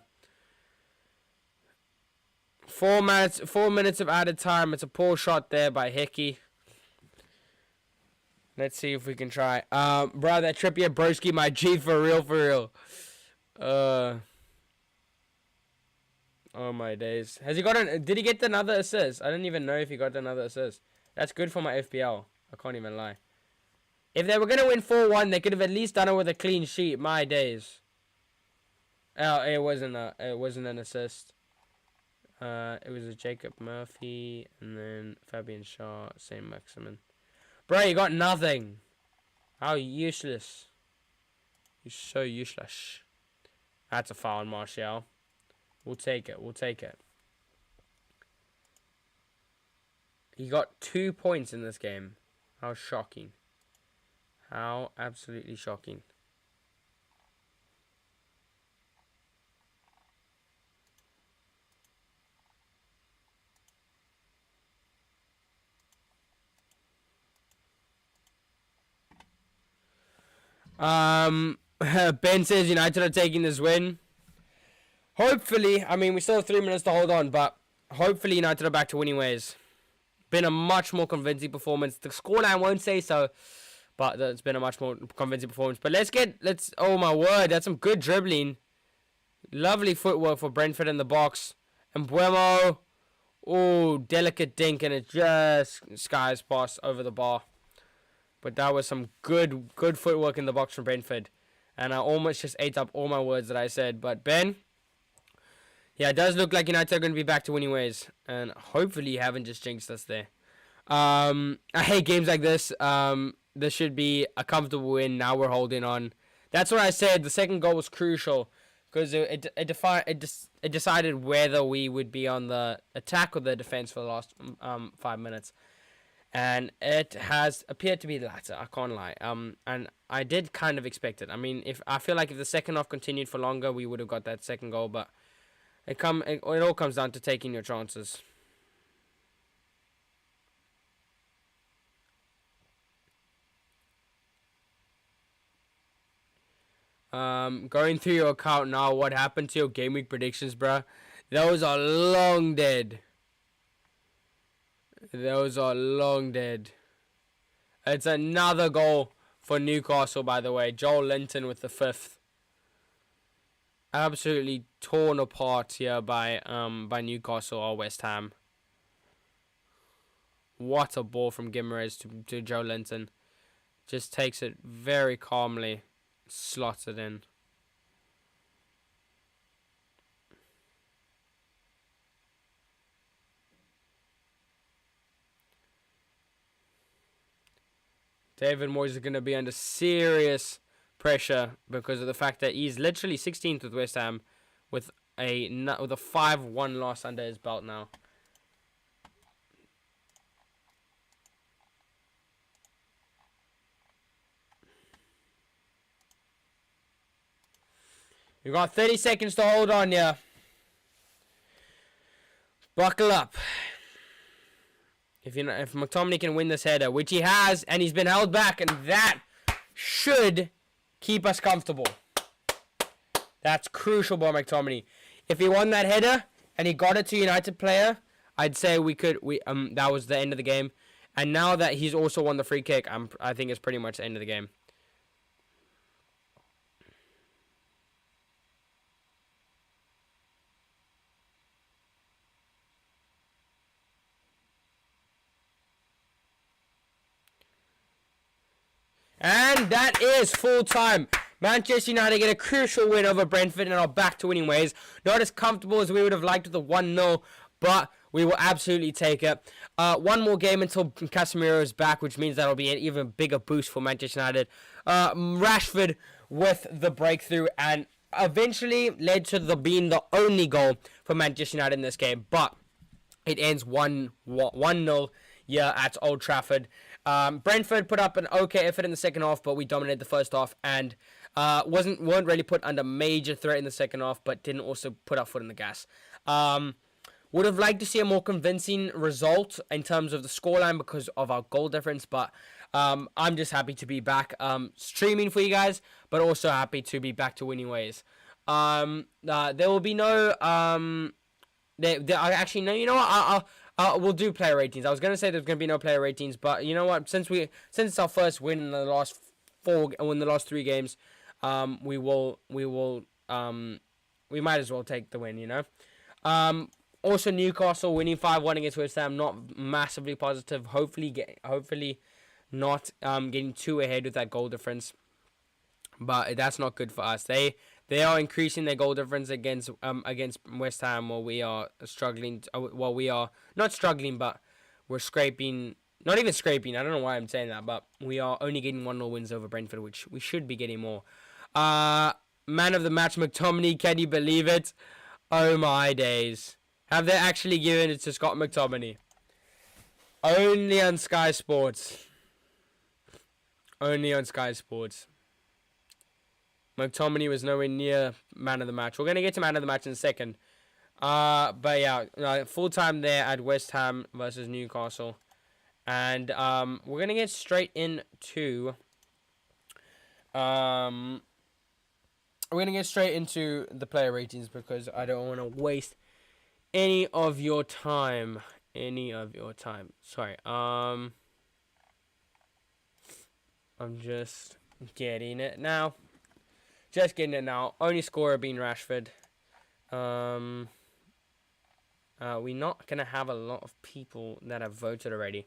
4 minutes of added time. It's a poor shot there by Hickey. Let's see if we can try. Bro, that Trippier broski, my G, for real. Oh my days. Has he got did he get another assist? I didn't even know if he got another assist. That's good for my FPL. I can't even lie. If they were going to win 4-1, they could have at least done it with a clean sheet. My days. Oh, it wasn't an assist. It was a Jacob Murphy and then Fabian Shaw, Saint Maximin. Bro, you got nothing. How useless. You're so useless. That's a foul, Martial. We'll take it. He got 2 points in this game. How shocking. How absolutely shocking. Ben says United are taking this win. Hopefully, I mean, we still have 3 minutes to hold on, but hopefully United are back to winning ways. Been a much more convincing performance. The scoreline won't say so, but it's been a much more convincing performance. But oh my word, that's some good dribbling. Lovely footwork for Brentford in the box. And Buemo, oh, delicate dink, and it just skies past over the bar. But that was some good footwork in the box from Brentford. And I almost just ate up all my words that I said. But Ben, yeah, it does look like United are going to be back to winning ways. And hopefully you haven't just jinxed us there. I hate games like this. This should be a comfortable win. Now we're holding on. That's what I said. The second goal was crucial. Because it decided whether we would be on the attack or the defense for the last 5 minutes. And it has appeared to be the latter. I can't lie. And I did kind of expect it. I mean, I feel like if the second half continued for longer, we would have got that second goal. But it all comes down to taking your chances. Going through your account now. What happened to your game week predictions, bruh? Those are long dead. Those are long dead. It's another goal for Newcastle, by the way. Joel Linton with the 5th. Absolutely torn apart here by Newcastle or West Ham. What a ball from Gimares to Joe Linton. Just takes it very calmly. Slots it in. David Moyes is going to be under serious pressure because of the fact that he's literally 16th with West Ham with a 5-1 loss under his belt now. You got 30 seconds to hold on here. Buckle up. If McTominay can win this header, which he has, and he's been held back, and that should keep us comfortable. That's crucial by McTominay. If he won that header and he got it to United player, I'd say that was the end of the game. And now that he's also won the free kick, I think it's pretty much the end of the game. And that is full time. Manchester United get a crucial win over Brentford and are back to winning ways. Not as comfortable as we would have liked with the 1-0, but we will absolutely take it. One more game until Casemiro is back, which means that'll be an even bigger boost for Manchester United. Rashford with the breakthrough and eventually led to being the only goal for Manchester United in this game. But it ends 1-0 here at Old Trafford. Brentford put up an okay effort in the second half, but we dominated the first half and weren't really put under major threat in the second half, but didn't also put our foot in the gas. Would have liked to see a more convincing result in terms of the scoreline because of our goal difference, but I'm just happy to be back streaming for you guys, but also happy to be back to winning ways. There will be no actually no. You know what? We'll do player ratings. I was gonna say there's gonna be no player ratings, but you know what? Since it's our first win in the last last 3 games, we might as well take the win. You know. Also Newcastle winning 5-1 against West Ham, not massively positive. Hopefully not getting too ahead with that goal difference, but that's not good for us. They are increasing their goal difference against West Ham, while we are struggling. While we are not struggling, but we're scraping. Not even scraping. I don't know why I'm saying that, but we are only getting 1-0 wins over Brentford, which we should be getting more. Man of the match, McTominay. Can you believe it? Oh my days! Have they actually given it to Scott McTominay? Only on Sky Sports. Only on Sky Sports. McTominay was nowhere near man of the match. We're going to get to man of the match in a second. But yeah, full time there at West Ham versus Newcastle. And we're going to get straight into... we're going to get straight into the player ratings because I don't want to waste any of your time. Sorry. I'm just getting it now. Only scorer being Rashford. We're not going to have a lot of people that have voted already.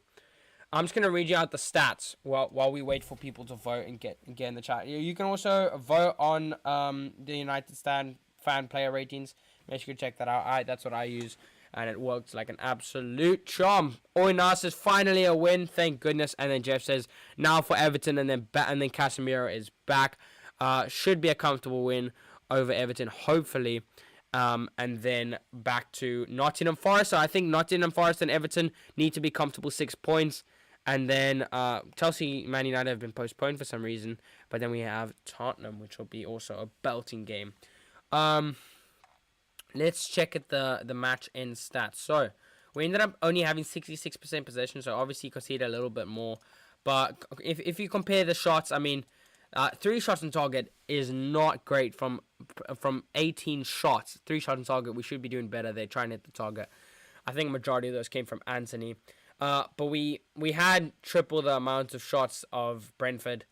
I'm just going to read you out the stats while we wait for people to vote and get in the chat. You can also vote on the United fan player ratings. Make sure you check that out. That's what I use, and it works like an absolute charm. Oynar says, finally a win, thank goodness. And then Jeff says, now for Everton, and then Casemiro is back. Should be a comfortable win over Everton, hopefully. And then back to Nottingham Forest. So I think Nottingham Forest and Everton need to be comfortable 6 points. And then Chelsea, Man United have been postponed for some reason. But then we have Tottenham, which will be also a belting game. Let's check at the match end stats. So we ended up only having 66% possession. So obviously conceded a little bit more. But if you compare the shots, I mean... 3 shots on target is not great from 18 shots. 3 shots on target, we should be doing better. They're trying to hit the target. I think majority of those came from Anthony. But we had triple the amount of shots of Brentford.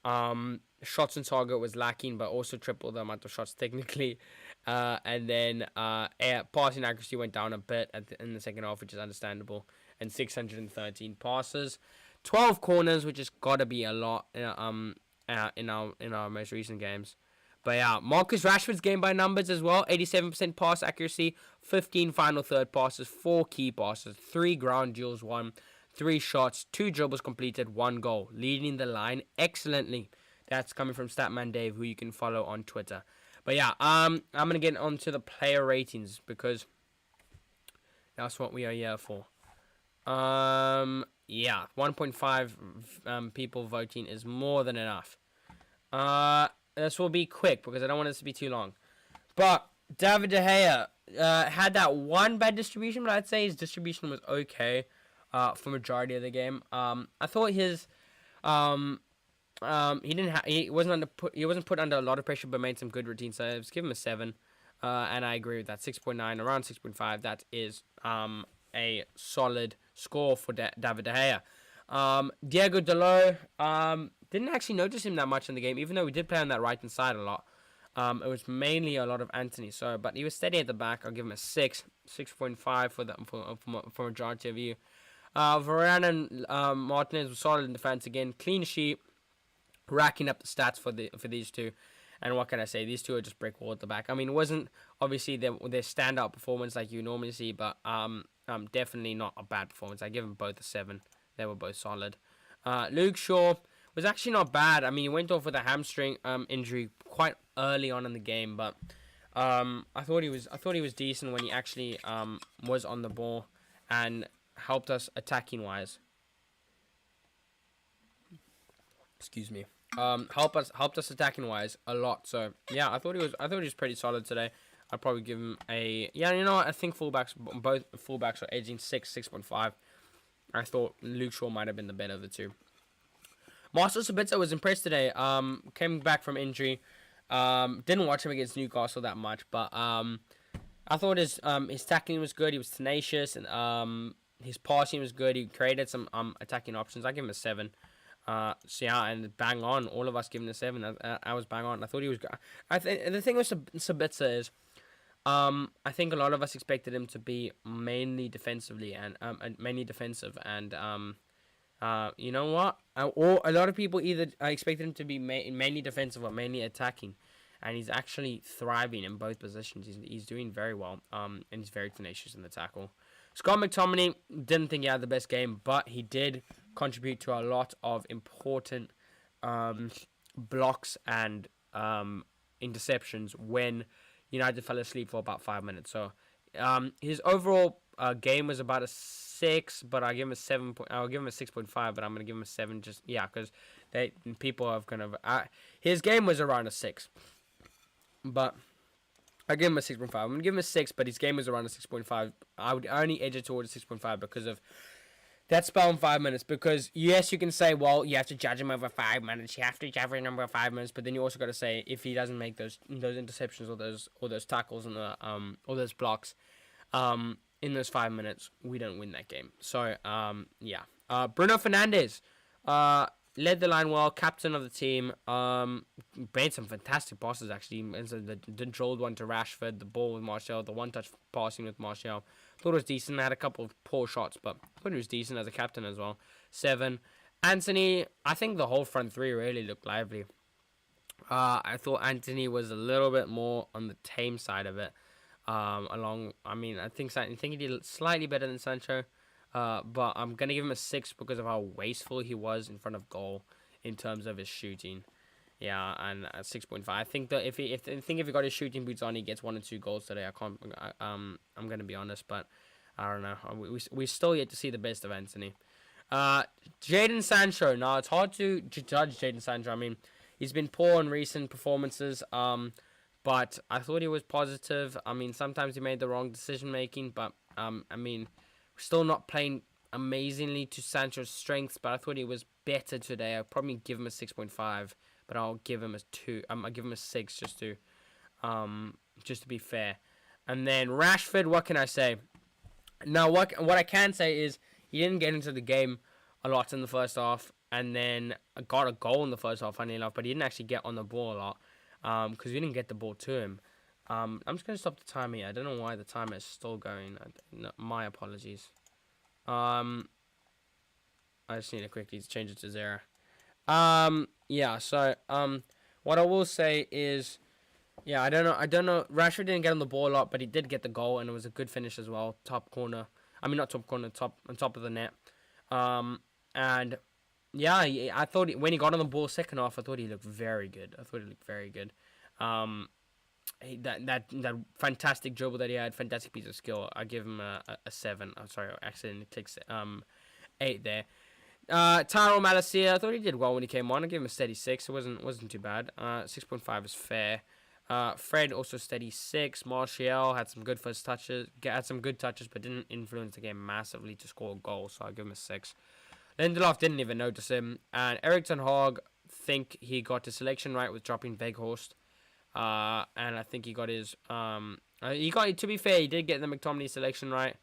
Shots on target was lacking, but also triple the amount of shots technically. And then passing accuracy went down a bit in the second half, which is understandable. And 613 passes. 12 corners, which has got to be a lot. In our most recent games. But yeah, Marcus Rashford's game by numbers as well. 87% pass accuracy, 15 final third passes, 4 key passes, 3 ground duels won, 3 shots, 2 dribbles completed, 1 goal, leading the line excellently. That's coming from Statman Dave, who you can follow on Twitter. But yeah, I'm going to get on to the player ratings because that's what we are here for. Yeah, 1.5 people voting is more than enough. This will be quick because I don't want this to be too long. But David De Gea had that one bad distribution, but I'd say his distribution was okay for majority of the game. I thought his he wasn't put under a lot of pressure, but made some good routine saves. Give him a 7, and I agree with that. 6.9, around 6.5. That is a solid score for David De Gea. Diego Dalot, didn't actually notice him that much in the game, even though we did play on that right hand side a lot. It was mainly a lot of Anthony, but he was steady at the back. I'll give him a 6.5 for majority of you. Varane and Martinez were solid in defense again, clean sheet, racking up the stats for these two. And what can I say? These two are just brick wall at the back. I mean, it wasn't obviously their standout performance like you normally see, but definitely not a bad performance. I give them both a 7. They were both solid. Luke Shaw was actually not bad. I mean, he went off with a hamstring injury quite early on in the game, but I thought he was decent when he actually was on the ball and helped us attacking wise. Excuse me. Helped us attacking wise a lot. So yeah, I thought he was pretty solid today. I'd probably give him a You know what? I think both fullbacks are edging 6.5. I thought Luke Shaw might have been the better of the two. Marcel Sabitzer was impressed today. Came back from injury. Didn't watch him against Newcastle that much, but I thought his tackling was good. He was tenacious, and his passing was good. He created some attacking options. I give him a 7. So yeah, and bang on. All of us giving a 7. I was bang on. I thought he was good. The thing with Sabitzer is, I think a lot of us expected him to be mainly defensively and mainly defensive, and you know what? Or a lot of people either expected him to be mainly defensive or mainly attacking, and he's actually thriving in both positions. He's doing very well. And he's very tenacious in the tackle. Scott McTominay, didn't think he had the best game, but he did contribute to a lot of important blocks and interceptions when United fell asleep for about 5 minutes. So his overall game was about a 6, but I'll give him a 7. I'll give him a 6.5, but I'm gonna give him a 7. Just because people have kind of his game was around a 6, but I give him a 6.5. I'm gonna give him a 6, but his game was around a 6.5. I would only edge it towards a 6.5 because of that spell in 5 minutes. Because yes, you can say, well, you have to judge him over 5 minutes. You have to judge him over 5 minutes, but then you also got to say if he doesn't make those interceptions or those tackles and or those blocks, in those 5 minutes, we don't win that game. So yeah, Bruno Fernandes, led the line well, captain of the team. Made some fantastic passes actually. The drilled one to Rashford, the ball with Martial, the one-touch passing with Martial. Thought it was decent. Had a couple of poor shots, but I thought he was decent as a captain as well. 7. Anthony, I think the whole front three really looked lively. I thought Anthony was a little bit more on the tame side of it. I think he did slightly better than Sancho. But I'm gonna give him a 6 because of how wasteful he was in front of goal in terms of his shooting. Yeah, and at 6.5, I think that if he got his shooting boots on, he gets 1 or 2 goals today. I'm gonna be honest, but I don't know. We still yet to see the best of Anthony. Jadon Sancho. Now it's hard to judge Jadon Sancho. I mean, he's been poor in recent performances. But I thought he was positive. I mean, sometimes he made the wrong decision making, but we're still not playing amazingly to Sancho's strengths, but I thought he was better today. I'll probably give him a 6.5, but I'll give him a 2. I'll give him a 6 just to be fair. And then Rashford, what can I say? Now, what I can say is he didn't get into the game a lot in the first half, and then got a goal in the first half, funny enough, but he didn't actually get on the ball a lot because we didn't get the ball to him. I'm just going to stop the timer here. I don't know why the timer is still going. My apologies. I just need to quickly change it to 0. Yeah, so, what I will say is, yeah, I don't know. Rashford didn't get on the ball a lot, but he did get the goal, and it was a good finish as well. Top corner. I mean, not top corner, on top of the net. And yeah, I thought when he got on the ball second half, I thought he looked very good. That fantastic dribble that he had, fantastic piece of skill. I give him a 7. I'm sorry, I accidentally clicked 8 there. Tyrell Malacia, I thought he did well when he came on. I give him a steady 6. It wasn't too bad. 6.5 is fair. Fred also steady 6. Martial had some good first touches, but didn't influence the game massively to score a goal. So I give him a 6. Lindelof didn't even notice him, and Erik ten Hag think he got his selection right with dropping Weghorst. And I think he got his to be fair, he did get the McTominay selection right.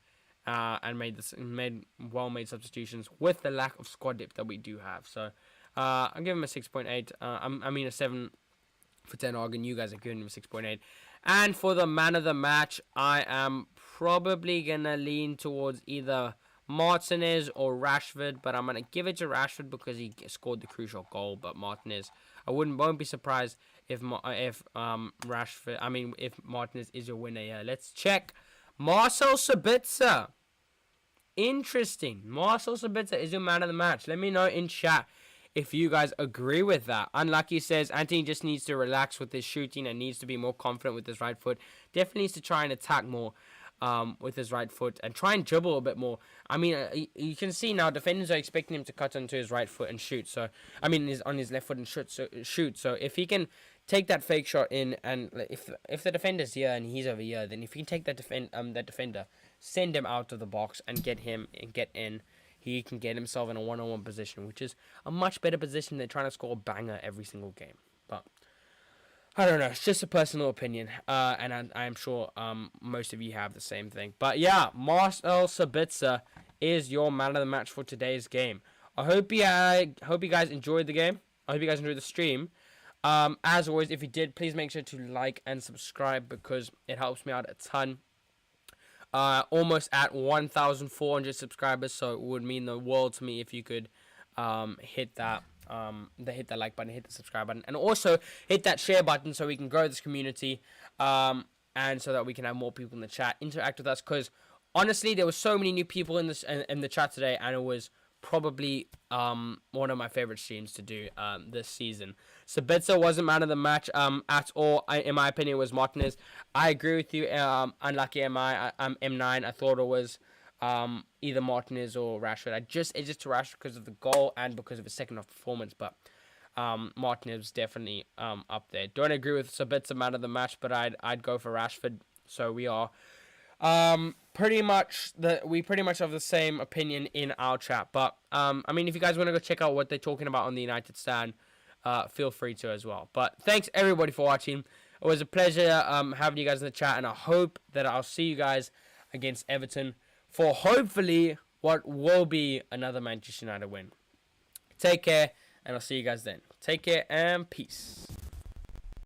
And made well-made substitutions with the lack of squad depth that we do have. So I'll give him a 6.8. I mean a 7 for Ten Hag, and you guys are giving him a 6.8. And for the man of the match, I am probably gonna lean towards either Martinez or Rashford, but I'm gonna give it to Rashford because he scored the crucial goal. But Martinez, I won't be surprised if Rashford. I mean, if Martinez is your winner. Yeah, let's check. Marcel Sabitzer. Interesting. Marcel Sabitzer is your man of the match. Let me know in chat if you guys agree with that. Unlucky says Anthony just needs to relax with his shooting and needs to be more confident with his right foot. Definitely needs to try and attack more with his right foot and try and dribble a bit more. I mean, you can see now defenders are expecting him to cut onto his right foot and shoot. So, I mean, he's on his left foot and shoot. So, if he can take that fake shot in, and if the defender's here and he's over here, then if he can take that defender, send him out of the box and get in, he can get himself in a one-on-one position, which is a much better position than trying to score a banger every single game. But I don't know, it's just a personal opinion, and I'm sure most of you have the same thing. But yeah, Marcel Sabitzer is your man of the match for today's game. I hope you guys enjoyed the game. I hope you guys enjoyed the stream. As always, if you did, please make sure to like and subscribe because it helps me out a ton. Almost at 1,400 subscribers, so it would mean the world to me if you could hit that like button, hit the subscribe button, and also hit that share button so we can grow this community, and so that we can have more people in the chat interact with us. Because honestly, there were so many new people in the chat today, and it was probably one of my favorite streams to do this season. Sabitzer wasn't man of the match at all. In my opinion, it was Martinez. I agree with you. Unlucky M9. I thought it was either Martinez or Rashford. It's just to Rashford because of the goal and because of his second half performance. But Martinez was definitely up there. Don't agree with Sabitzer man of the match, but I'd go for Rashford. So we are pretty much have the same opinion in our chat. But I mean, if you guys want to go check out what they're talking about on the United stand, feel free to as well. But thanks everybody for watching. It was a pleasure having you guys in the chat, and I hope that I'll see you guys against Everton for hopefully what will be another Manchester United win. Take care, and I'll see you guys then. Take care and peace.